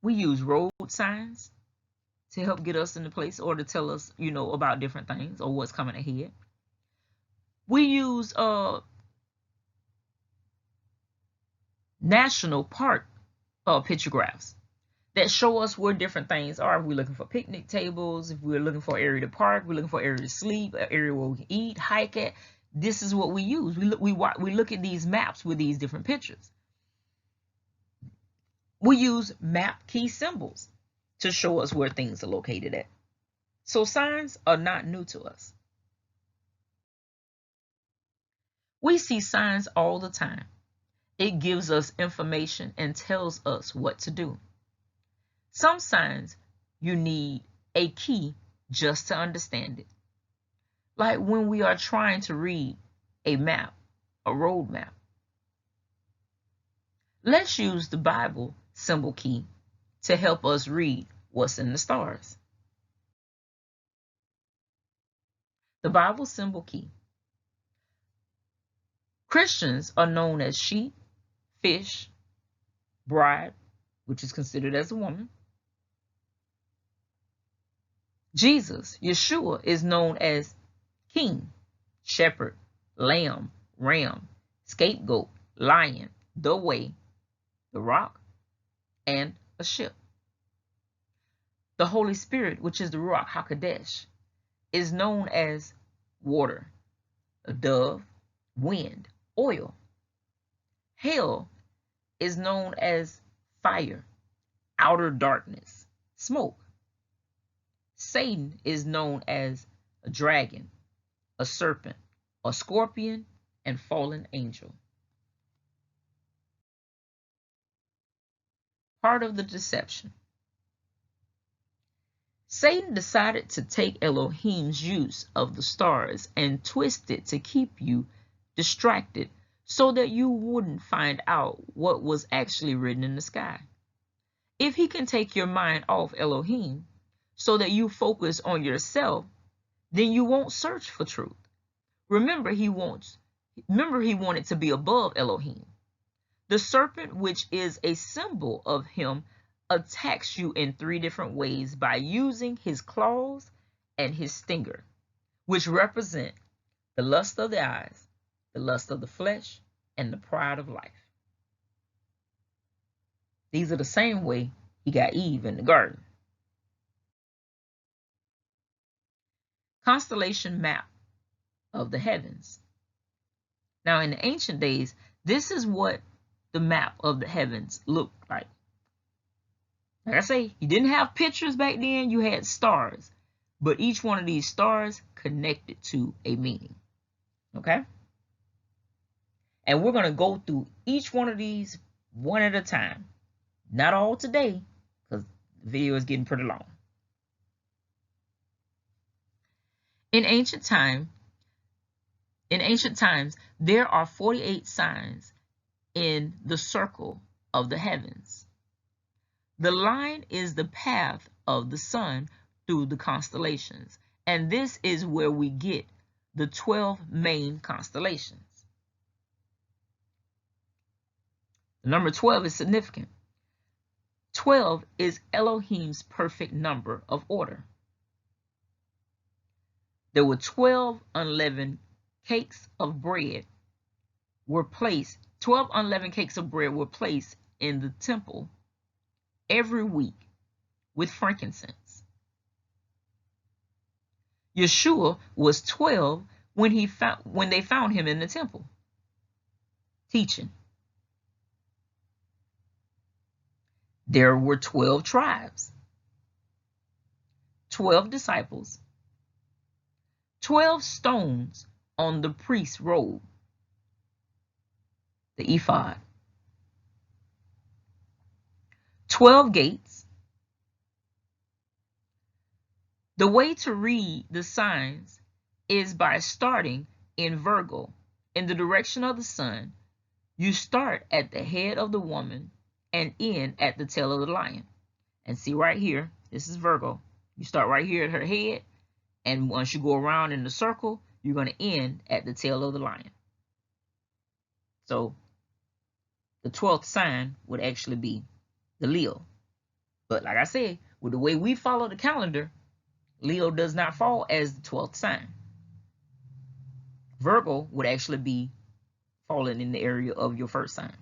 We use road signs to help get us into place or to tell us, about different things or what's coming ahead. We use national park pictographs that show us where different things are. If we're looking for picnic tables, if we're looking for an area to park, we're looking for an area to sleep, an area where we can eat, hike at. This is what we use. We look at these maps with these different pictures. We use map key symbols to show us where things are located at. So signs are not new to us. We see signs all the time. It gives us information and tells us what to do. Some signs you need a key just to understand it. Like when we are trying to read a map, a road map. Let's use the Bible symbol key to help us read what's in the stars. The Bible symbol key. Christians are known as sheep, fish, bride, which is considered as a woman. Jesus, Yeshua, is known as king, shepherd, lamb, ram, scapegoat, lion, the way, the rock, and a ship. The Holy Spirit, which is the Ruach HaKodesh, is known as water, a dove, wind, oil. Hell is known as fire, outer darkness, smoke. Satan is known as a dragon, a serpent, a scorpion, and fallen angel. Part of the deception. Satan decided to take Elohim's use of the stars and twist it to keep you distracted so that you wouldn't find out what was actually written in the sky. If he can take your mind off Elohim so that you focus on yourself, then you won't search for truth. Remember, he wanted to be above Elohim. The serpent, which is a symbol of him, attacks you in 3 different ways by using his claws and his stinger, which represent the lust of the eyes, the lust of the flesh, and the pride of life. These are the same way he got Eve in the garden. Constellation map of the heavens. Now, in the ancient days, this is what the map of the heavens looked like. Like I say, you didn't have pictures back then, you had stars. But each one of these stars connected to a meaning. Okay? And we're going to go through each one of these one at a time. Not all today, because the video is getting pretty long. In ancient times, there are 48 signs in the circle of the heavens. The line is the path of the sun through the constellations, and this is where we get the 12 main constellations. The number 12 is significant. 12 is Elohim's perfect number of order. There were 12 unleavened cakes of bread were placed. 12 unleavened cakes of bread were placed in the temple every week with frankincense. Yeshua was 12 when they found him in the temple teaching. There were 12 tribes, 12 disciples, 12 stones on the priest's robe, the ephod, 12 gates. The way to read the signs is by starting in Virgo, in the direction of the sun. You start at the head of the woman and end at the tail of the lion. And see right here, this is Virgo. You start right here at her head, and once you go around in the circle, you're going to end at the tail of the lion. So the 12th sign would actually be the Leo. But like I said, with the way we follow the calendar, Leo does not fall as the 12th sign. Virgo would actually be falling in the area of your first sign.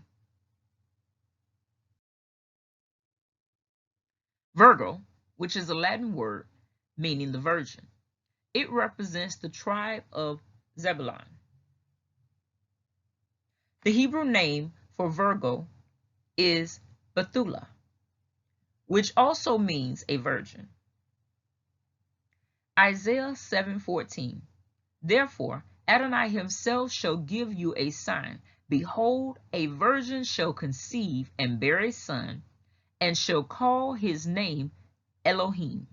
Virgo, which is a Latin word meaning the virgin. It represents the tribe of Zebulun. The Hebrew name for Virgo is Bethulah, which also means a virgin. Isaiah 7:14. Therefore, Adonai himself shall give you a sign. Behold, a virgin shall conceive and bear a son, and shall call his name Elohim,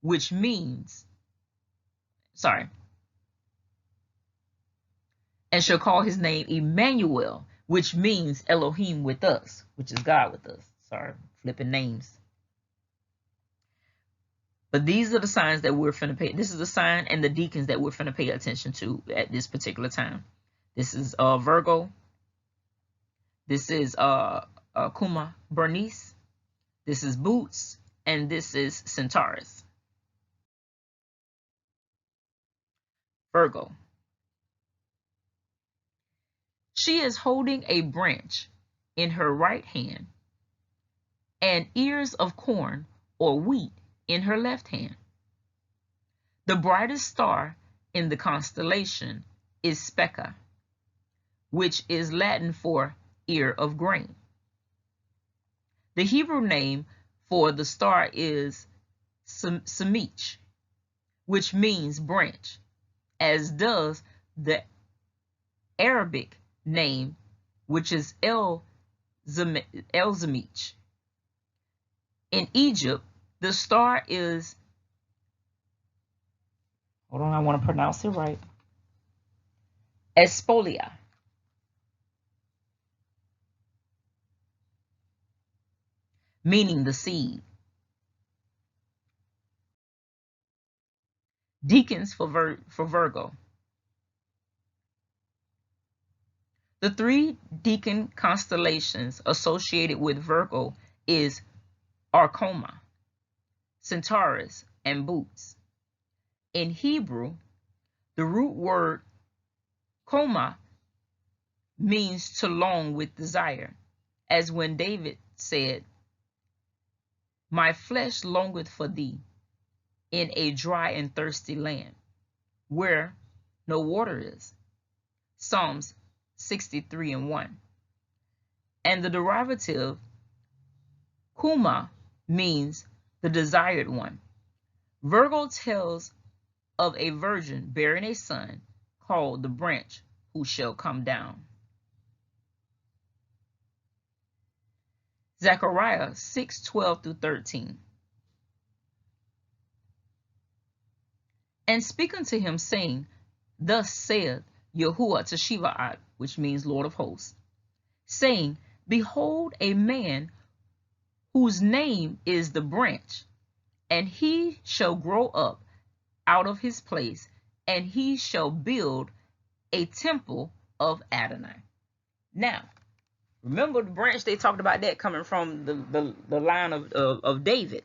which means, and shall call his name Emmanuel, which means Elohim with us, which is God with us. Sorry, flipping names. But these are the signs that we're finna pay. This is the sign and the deacons that we're finna pay attention to at this particular time. This is Virgo. This is Kuma Bernice. This is Boots, and this is Centaurus. Virgo. She is holding a branch in her right hand and ears of corn or wheat in her left hand. The brightest star in the constellation is Spica, which is Latin for ear of grain. The Hebrew name for the star is Semich, which means branch, as does the Arabic name, which is El-Zemich, In Egypt, the star is, hold on, I want to pronounce it right, Espolia, meaning the seed. Deacons for Virgo. The three deacon constellations associated with Virgo is Arcoma, Centaurus, and Boots. In Hebrew, the root word coma means to long with desire, as when David said, "My flesh longeth for thee in a dry and thirsty land, where no water is." Psalms 63:1. And the derivative kuma means the desired one. Virgo tells of a virgin bearing a son called the branch who shall come down. Zechariah 6:12-13. And speak unto him, saying, Thus saith Yahuwah Teshiva'at, which means Lord of hosts, saying, Behold, a man whose name is the branch, and he shall grow up out of his place, and he shall build a temple of Adonai. Now, remember the branch, they talked about that coming from the line of David,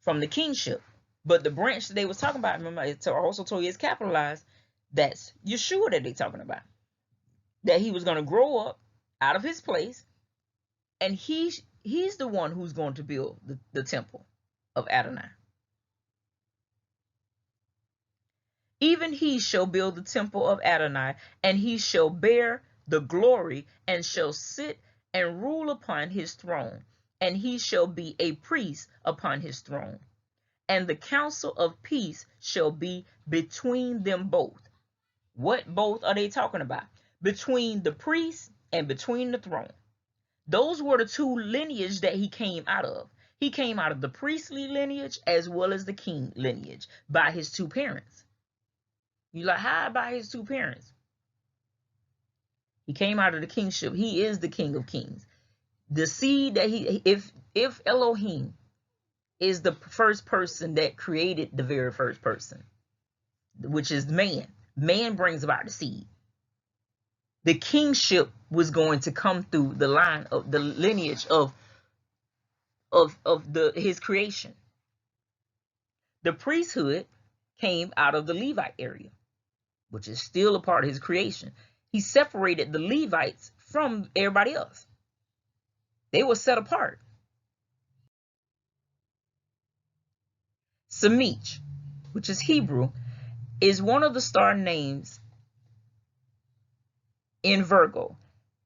from the kingship. But the branch that they was talking about, remember, it also told you it's capitalized. That's Yeshua that they talking about. That he was going to grow up out of his place, and he's the one who's going to build the temple of Adonai. Even he shall build the temple of Adonai, and he shall bear the glory, and shall sit and rule upon his throne, and he shall be a priest upon his throne. And the counsel of peace shall be between them both. What both are they talking about? Between the priest and between the throne. Those were the two lineages that he came out of. He came out of the priestly lineage as well as the king lineage by his two parents. You like, how by his two parents? He came out of the kingship. He is the King of Kings. The seed that if Elohim is the first person that created the very first person, which is man. Man brings about the seed. The kingship was going to come through the line of the lineage of his creation. The priesthood came out of the Levite area, which is still a part of his creation. He separated the Levites from everybody else. They were set apart. Semich, which is Hebrew, is one of the star names in Virgo,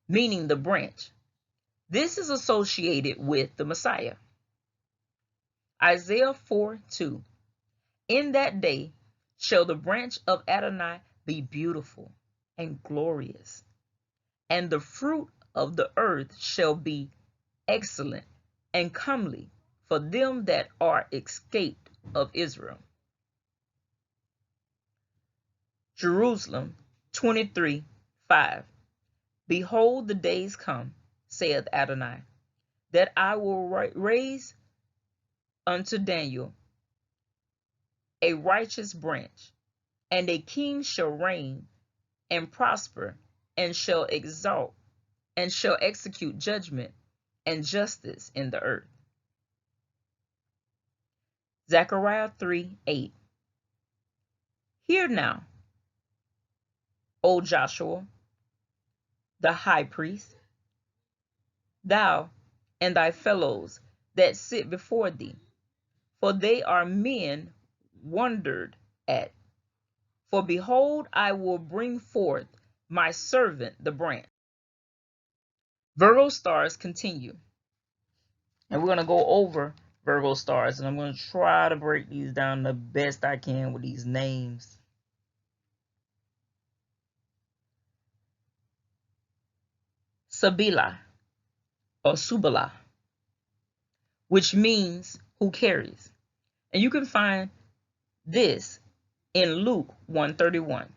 meaning the branch. This is associated with the Messiah. Isaiah 4:2. In that day shall the branch of Adonai be beautiful and glorious, and the fruit of the earth shall be excellent and comely for them that are escaped of Israel. Jerusalem 23:5. Behold, the days come, saith Adonai, that I will raise unto Daniel a righteous branch, and a king shall reign and prosper, and shall exalt, and shall execute judgment and justice in the earth. Zechariah 3:8. Hear now, O Joshua, the high priest, thou and thy fellows that sit before thee, for they are men wondered at. For behold, I will bring forth my servant the branch. Virgo stars continue. And we're going to go over Virgo stars, and I'm going to try to break these down the best I can with these names. Sabila or Subala. which means who carries. And you can find this in Luke 1:31.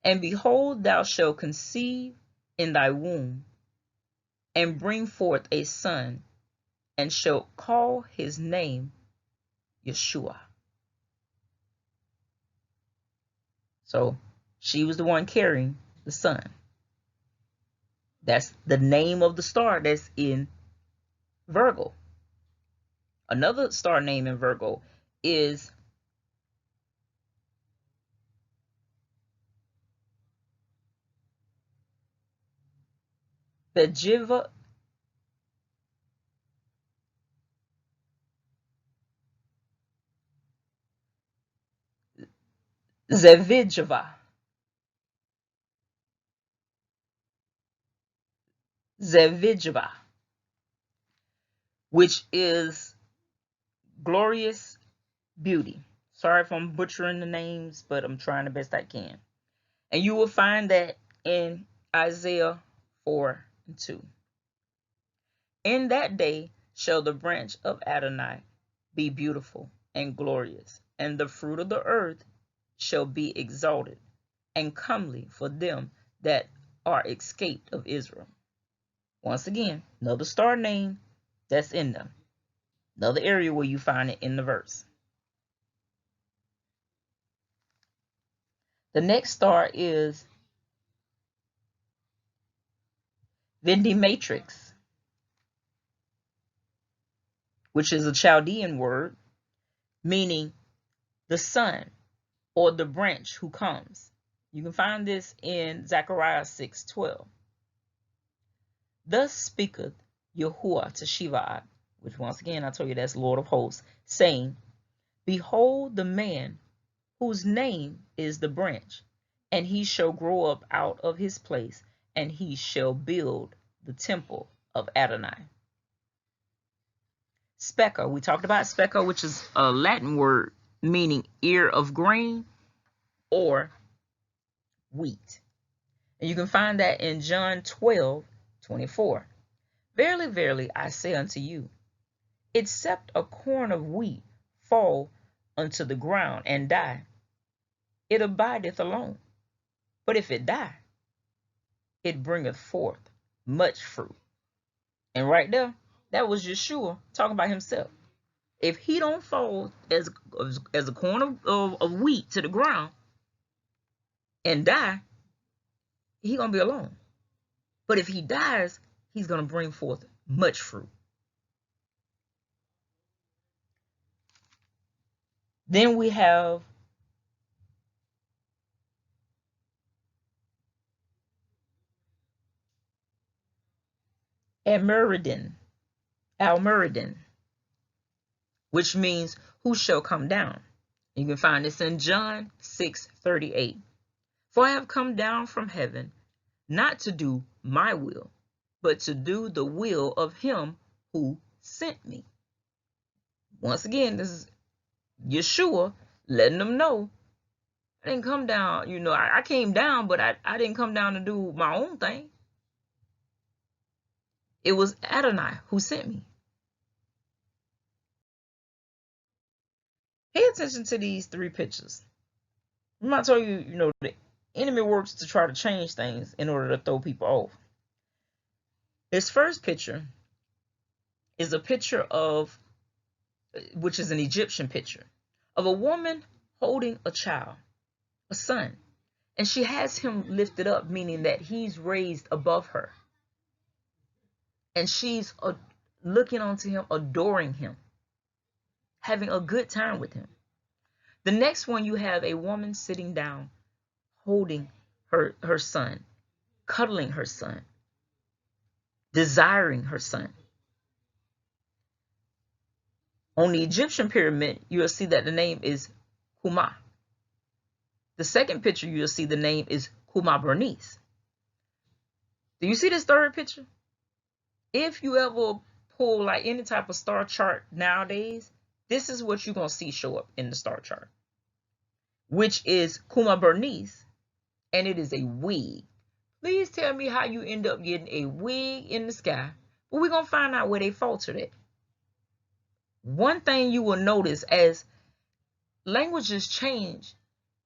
And behold, thou shalt conceive in thy womb, and bring forth a son, and shalt call his name Yeshua. So she was the one carrying the son. That's the name of the star that's in Virgo. Another star name in Virgo is Bejiva. Zevijava. Zevijava, which is glorious beauty. Sorry if I'm butchering the names, but I'm trying the best I can. And you will find that in Isaiah 4:2. In that day shall the branch of Adonai be beautiful and glorious, and the fruit of the earth shall be exalted and comely for them that are escaped of Israel. Once again, another star name that's in them. Another area where you find it in the verse. The next star is Vendimatrix, which is a Chaldean word meaning the sun or the branch who comes. You can find this in Zechariah 6:12. Thus speaketh Yahuwah to Shivah, which once again I told you that's Lord of hosts, saying, behold the man whose name is the branch, and he shall grow up out of his place, and he shall build the temple of Adonai. Specca, we talked about specca, which is a Latin word meaning ear of grain or wheat. And you can find that in John 12:24. Verily, verily, I say unto you, except a corn of wheat fall unto the ground and die, it abideth alone. But if it die, it bringeth forth much fruit. And right there, that was Yeshua talking about himself. If he don't fall as a corn of wheat to the ground and die, he gonna be alone. But if he dies, he's gonna bring forth much fruit. Then we have Almuridin, which means who shall come down. You can find this in John 6:38. For I have come down from heaven, not to do my will, but to do the will of him who sent me. Once again, this is Yeshua letting them know, I didn't come down, I came down, but I didn't come down to do my own thing. It was Adonai who sent me. Pay attention to these three pictures. I'm not telling you, the enemy works to try to change things in order to throw people off. This first picture is a picture of, which is an Egyptian picture, of a woman holding a child, a son, and she has him lifted up, meaning that he's raised above her. And she's looking onto him, adoring him, having a good time with him. The next one, you have a woman sitting down, holding her son, cuddling her son, desiring her son. On the Egyptian pyramid, you'll see that the name is Kuma. The second picture, you'll see the name is Kuma Bernice. Do you see this third picture? If you ever pull like any type of star chart nowadays, this is what you're going to see show up in the star chart, which is Kuma Bernice, and it is a wig. Please tell me how you end up getting a wig in the sky. But we're going to find out where they faltered at. one thing you will notice as languages change,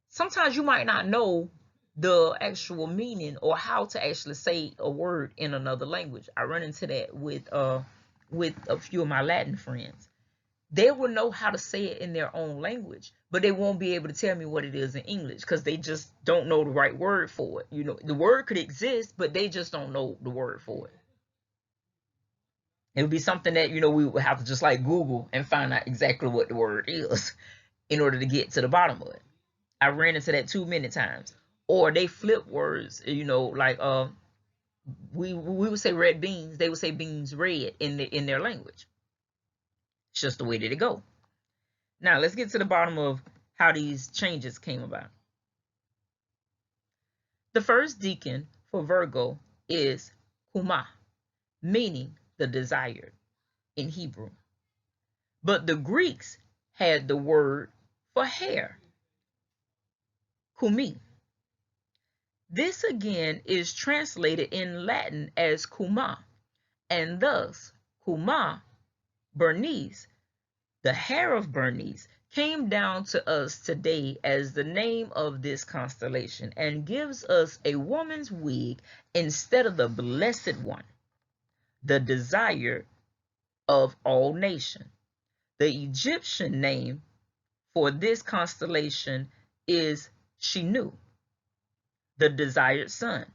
sometimes you might not know the actual meaning or how to actually say a word in another language. I run into that with a few of my Latin friends. They will know how to say it in their own language, but they won't be able to tell me what it is in English because they just don't know the right word for it. You know, the word could exist, but they just don't know the word for it. It would be something that, you know, we would have to just like Google and find out exactly what the word is in order to get to the bottom of it. I ran into that too many times. Or they flip words, you know, like we would say red beans, they would say beans red in their language. It's just the way that it go. Now let's get to the bottom of how these changes came about. The first deacon for Virgo is Kuma, meaning the desired in Hebrew. But the Greeks had the word for hair, kumi. This again is translated in Latin as kuma, and thus kuma, Bernice, the hair of Bernice, came down to us today as the name of this constellation and gives us a woman's wig instead of the blessed one, the desire of all nations. The Egyptian name for this constellation is Shinu, the desired sun.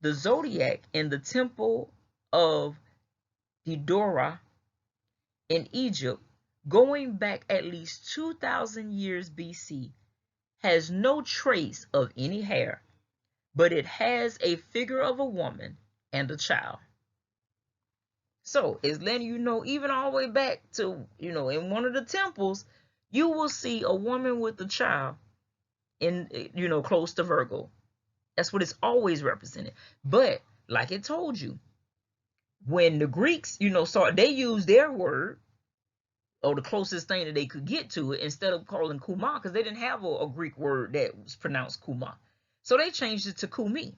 The zodiac in the temple of Didora in Egypt, going back at least 2,000 years BC, has no trace of any hair, but it has a figure of a woman and a child. So it's letting you know, even all the way back to, you know, in one of the temples, you will see a woman with a child in, you know, close to Virgo. That's what it's always represented. But like it told you, when the Greeks, you know, saw, they used their word or the closest thing that they could get to it instead of calling Kuma, because they didn't have a Greek word that was pronounced Kuma. So they changed it to Kumi.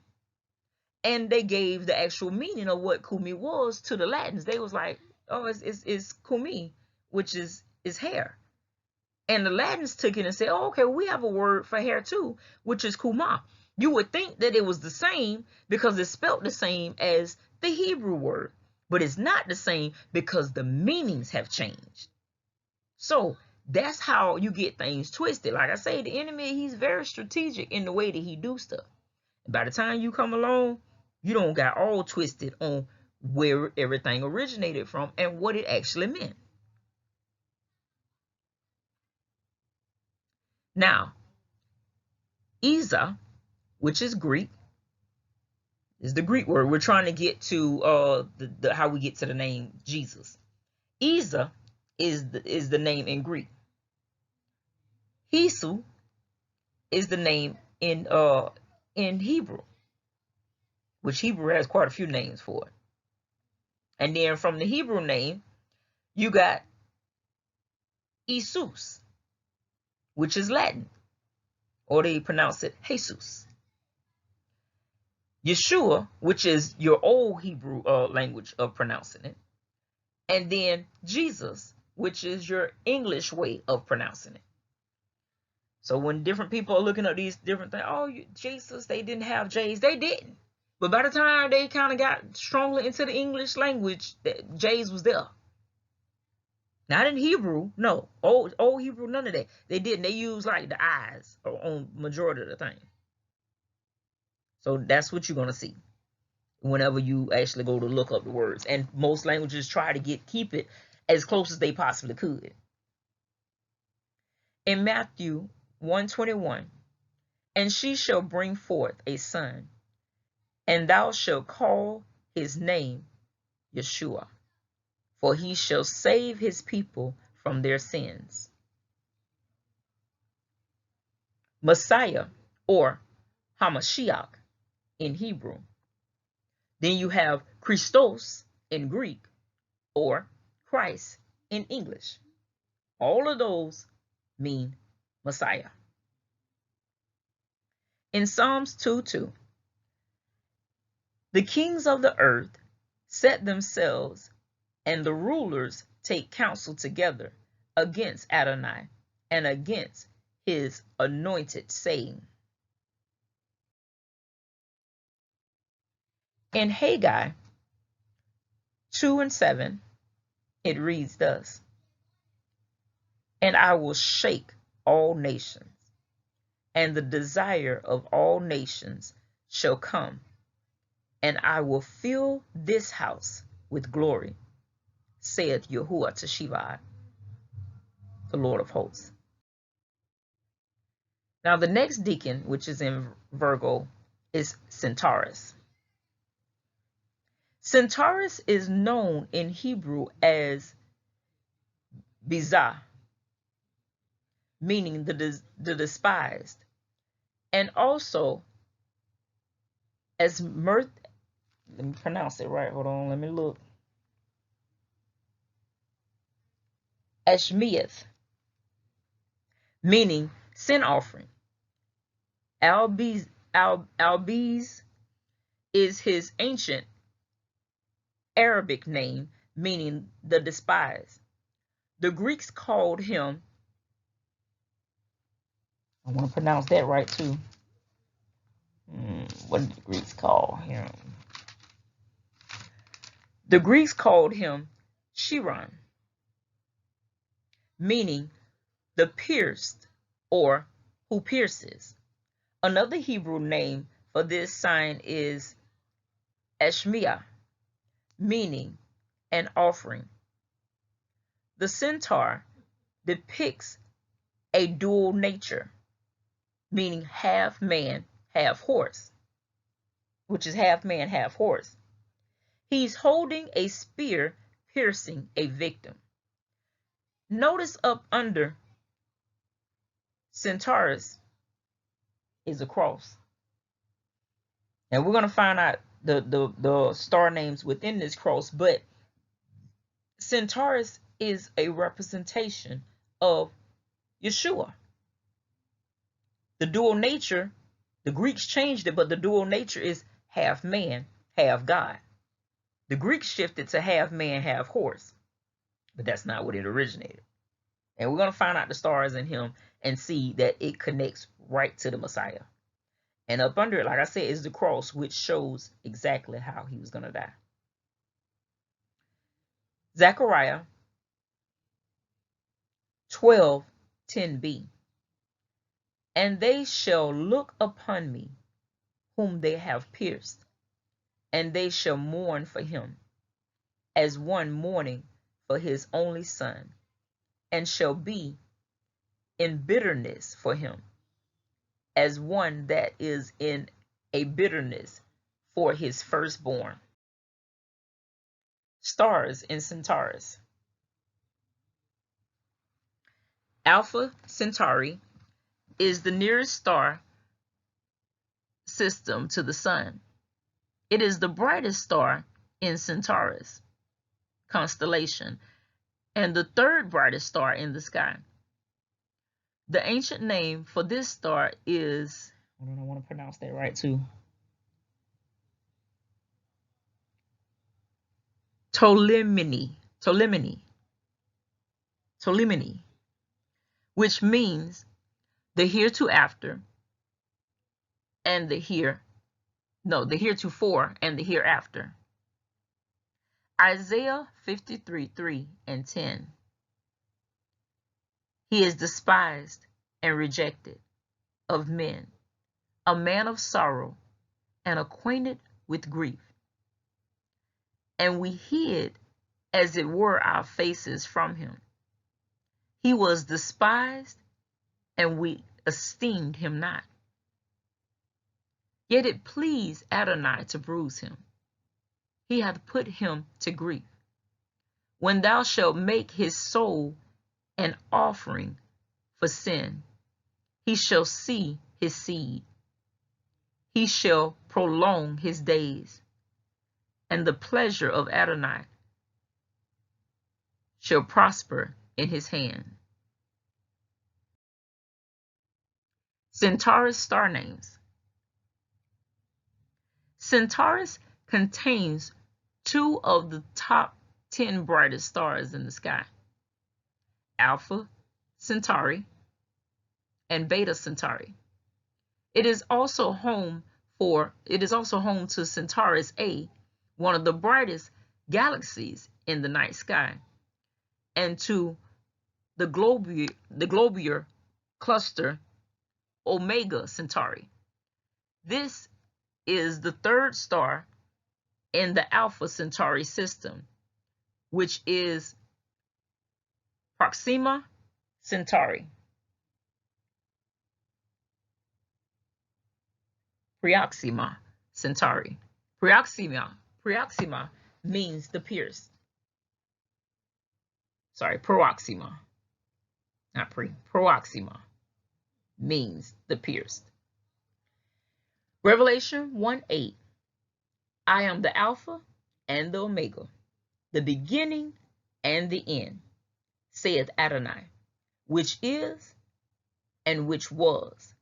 And they gave the actual meaning of what Kumi was to the Latins. They was like, oh, it's Kumi, which is hair. And the Latins took it and said, oh, okay, we have a word for hair too, which is Kuma. You would think that it was the same because it's spelled the same as the Hebrew word, but it's not the same because the meanings have changed. So that's how you get things twisted. Like I say, the enemy, he's very strategic in the way that he do stuff. And by the time you come along, you don't got all twisted on where everything originated from and what it actually meant. Now, Isa, which is Greek, is the Greek word. We're trying to get to how we get to the name Jesus. Isa is the name in Greek. Hisu is the name in Hebrew, which Hebrew has quite a few names for it. And then from the Hebrew name, you got Jesus, which is Latin, or they pronounce it Jesus. Yeshua, which is your old Hebrew language of pronouncing it. And then Jesus, which is your English way of pronouncing it. So when different people are looking at these different things, oh, Jesus, they didn't have J's. They didn't. But by the time they kind of got strongly into the English language, J's was there. Not in Hebrew, no. Old Hebrew, none of that. They didn't. They used like the I's on majority of the thing. So that's what you're going to see whenever you actually go to look up the words. And most languages try to keep it as close as they possibly could. In Matthew 1:21, and she shall bring forth a son, and thou shalt call his name Yeshua, for he shall save his people from their sins. Messiah, or Hamashiach in Hebrew. Then you have Christos in Greek, or Christ in English. All of those mean Messiah. In Psalms 2:2, the kings of the earth set themselves, and the rulers take counsel together against Adonai and against his anointed, saying. In Haggai 2:7, it reads thus: And I will shake all nations, and the desire of all nations shall come, and I will fill this house with glory, saith Yahuwah Teshivah, the Lord of hosts. Now the next deacon, which is in Virgo, is Centaurus. Centaurus is known in Hebrew as Bizah, meaning the despised, and also as Let me pronounce it right. Hold on, let me look. Ashmeath, meaning sin offering. Albiz is his ancient Arabic name, meaning the despised. The Greeks called him, I want to pronounce that right too. What did the Greeks call him? The Greeks called him Chiron, meaning the pierced or who pierces. Another Hebrew name for this sign is Ashmeah, meaning an offering. The centaur depicts a dual nature, meaning half man, half horse, which is half man, half horse. He's holding a spear piercing a victim. Notice up under Centaurus is a cross. And we're going to find out the star names within this cross, but Centaurus is a representation of Yeshua. The dual nature, the Greeks changed it, but the dual nature is half man, half God. The Greeks shifted to half man, half horse, but that's not what it originated. And we're going to find out the stars in him and see that it connects right to the Messiah. And up under it, like I said, is the cross, which shows exactly how he was going to die. Zechariah 12:10b. And they shall look upon me, whom they have pierced, and they shall mourn for him, as one mourning for his only son, and shall be in bitterness for him, as one that is in a bitterness for his firstborn. Stars in Centaurus. Alpha Centauri is the nearest star system to the sun. It is the brightest star in Centaurus constellation and the third brightest star in the sky. The ancient name for this star is, I want to pronounce that right too, Ptolemy, which means the hereafter and the heretofore and the hereafter. Isaiah 53:3-10. He is despised and rejected of men, a man of sorrow and acquainted with grief. And we hid, as it were, our faces from him. He was despised, and we esteemed him not. Yet it pleased Adonai to bruise him. He hath put him to grief. When thou shalt make his soul an offering for sin, he shall see his seed. He shall prolong his days, and the pleasure of Adonai shall prosper in his hand. Centaurus star names. Centaurus contains two of the top 10 brightest stars in the sky: Alpha Centauri and Beta Centauri. It is also home to Centaurus A, one of the brightest galaxies in the night sky, and to the globular cluster Omega Centauri. This is the third star in the Alpha Centauri system, which is Proxima Centauri. Proxima Centauri. Proxima means the pierced. Sorry, Proxima. Not Proxima means the pierced. Revelation 1:8. I am the Alpha and the Omega, the beginning and the end, saith Adonai, which is, and which was,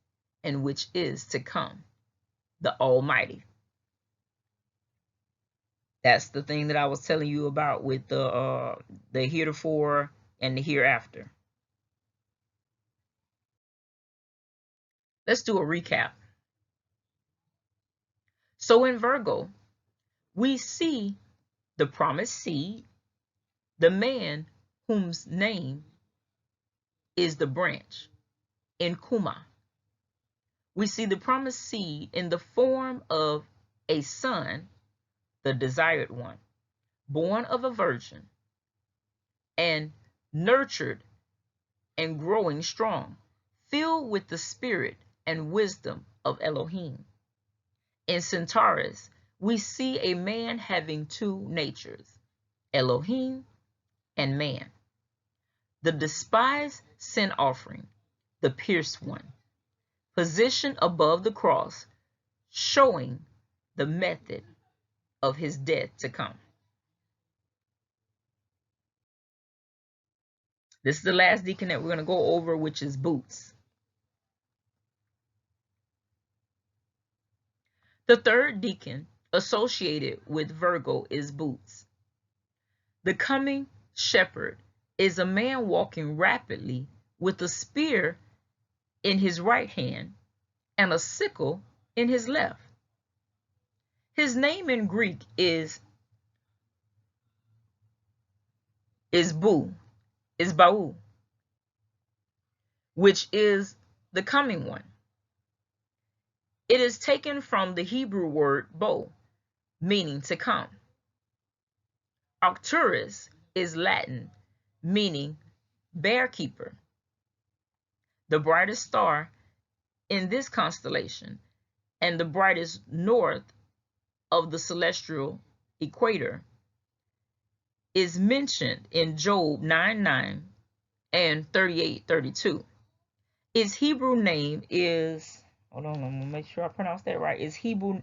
and which is to come, the Almighty. That's the thing that I was telling you about with the heretofore and the hereafter. Let's do a recap. So in Virgo, we see the promised seed, the man whose name is the branch, in Kuma. We see the promised seed in the form of a son, the desired one, born of a virgin, and nurtured and growing strong, filled with the spirit and wisdom of Elohim. In Centaurus, we see a man having two natures, Elohim and man. The despised sin offering, the pierced one, positioned above the cross, showing the method of his death to come. This is the last deacon that we're going to go over, which is Boots. The third deacon associated with Virgo is Boots. The coming shepherd is a man walking rapidly with a spear in his right hand and a sickle in his left. His name in Greek is Bau, which is the coming one. It is taken from the Hebrew word bo, meaning to come. Arcturus is Latin, meaning bear keeper. The brightest star in this constellation and the brightest north of the celestial equator is mentioned in Job 9:9 and 38:32. Its Hebrew name is, hold on, I'm gonna make sure I pronounce that right. Its Hebrew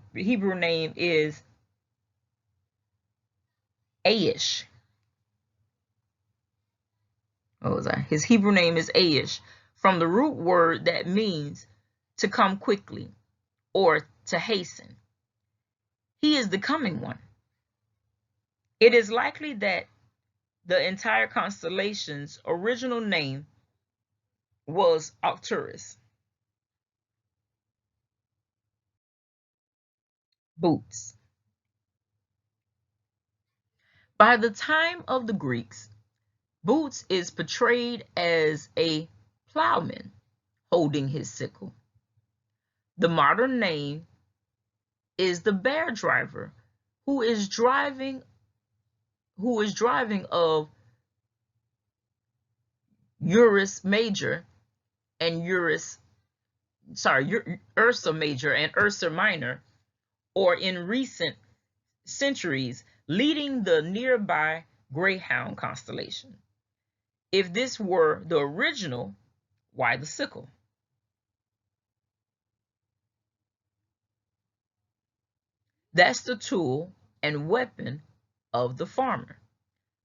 name is Aish. What was I? His Hebrew name is Aish, from the root word that means to come quickly or to hasten. He is the coming one. It is likely that the entire constellation's original name was Arcturus. Boots. By the time of the Greeks, Boots is portrayed as a plowman holding his sickle. The modern name is the bear driver who is driving of Ursa Major and Ursa Major and Ursa Minor, or in recent centuries, leading the nearby Greyhound constellation. If this were the original, why the sickle? That's the tool and weapon of the farmer,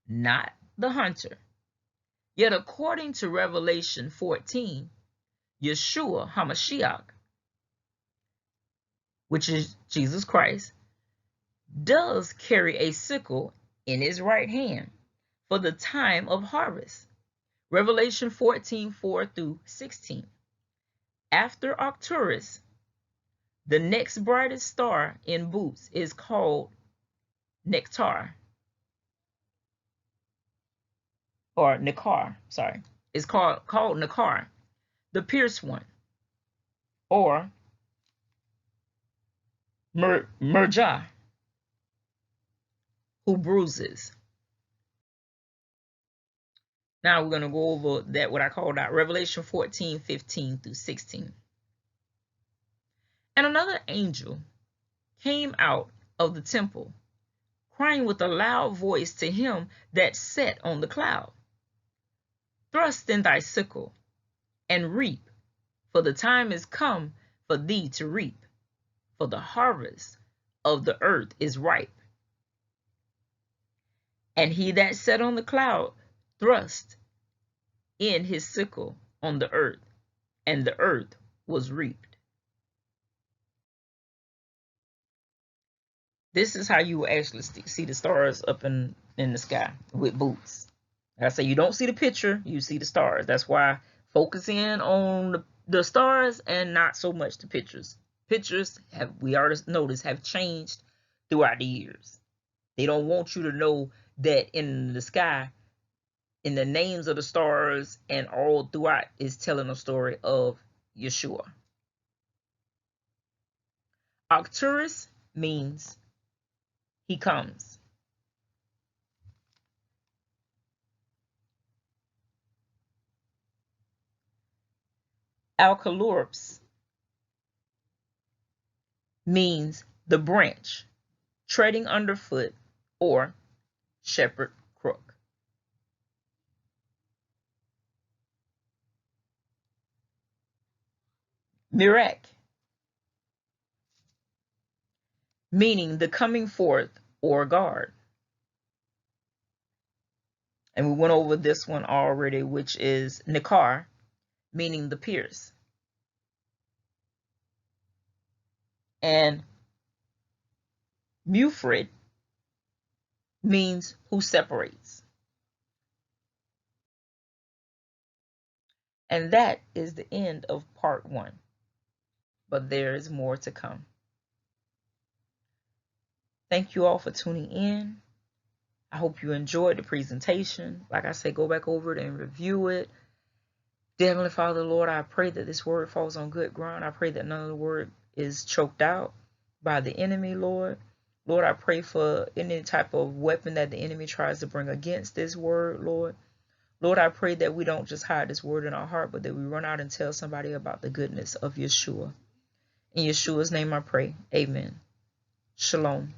not the hunter. Yet according to Revelation 14, Yeshua HaMashiach, which is Jesus Christ, does carry a sickle in his right hand for the time of harvest. Revelation 14:4-16. After Arcturus, the next brightest star in Boots is called Nectar, or Nicar, sorry. It's called Nicar, the pierced one, or Merjah, who bruises. Now we're going to go over that, what I called out, Revelation 14:15-16. And another angel came out of the temple, crying with a loud voice to him that sat on the cloud, thrust in thy sickle, and reap, for the time is come for thee to reap, for the harvest of the earth is ripe. And he that sat on the cloud thrust in his sickle on the earth, and the earth was reaped. This is how you will actually see the stars up in the sky with boots. Like I say, you don't see the picture, you see the stars. That's why focus in on the stars and not so much the pictures. Pictures, we already noticed, have changed throughout the years. They don't want you to know that in the sky, in the names of the stars and all throughout, is telling a story of Yeshua. Arcturus means he comes. Alcalorps means the branch, treading underfoot, or shepherd crook. Mirak, meaning the coming forth or guard. And we went over this one already, which is Nikar, meaning the pierce. And Mufrid means who separates. And that is the end of part 1. But there is more to come. Thank you all for tuning in. I hope you enjoyed the presentation. Like I said, go back over it and review it. Dear Heavenly Father, Lord, I pray that this word falls on good ground. I pray that none of the word is choked out by the enemy, Lord. Lord, I pray for any type of weapon that the enemy tries to bring against this word, Lord. Lord, I pray that we don't just hide this word in our heart, but that we run out and tell somebody about the goodness of Yeshua. In Yeshua's name I pray. Amen. Shalom.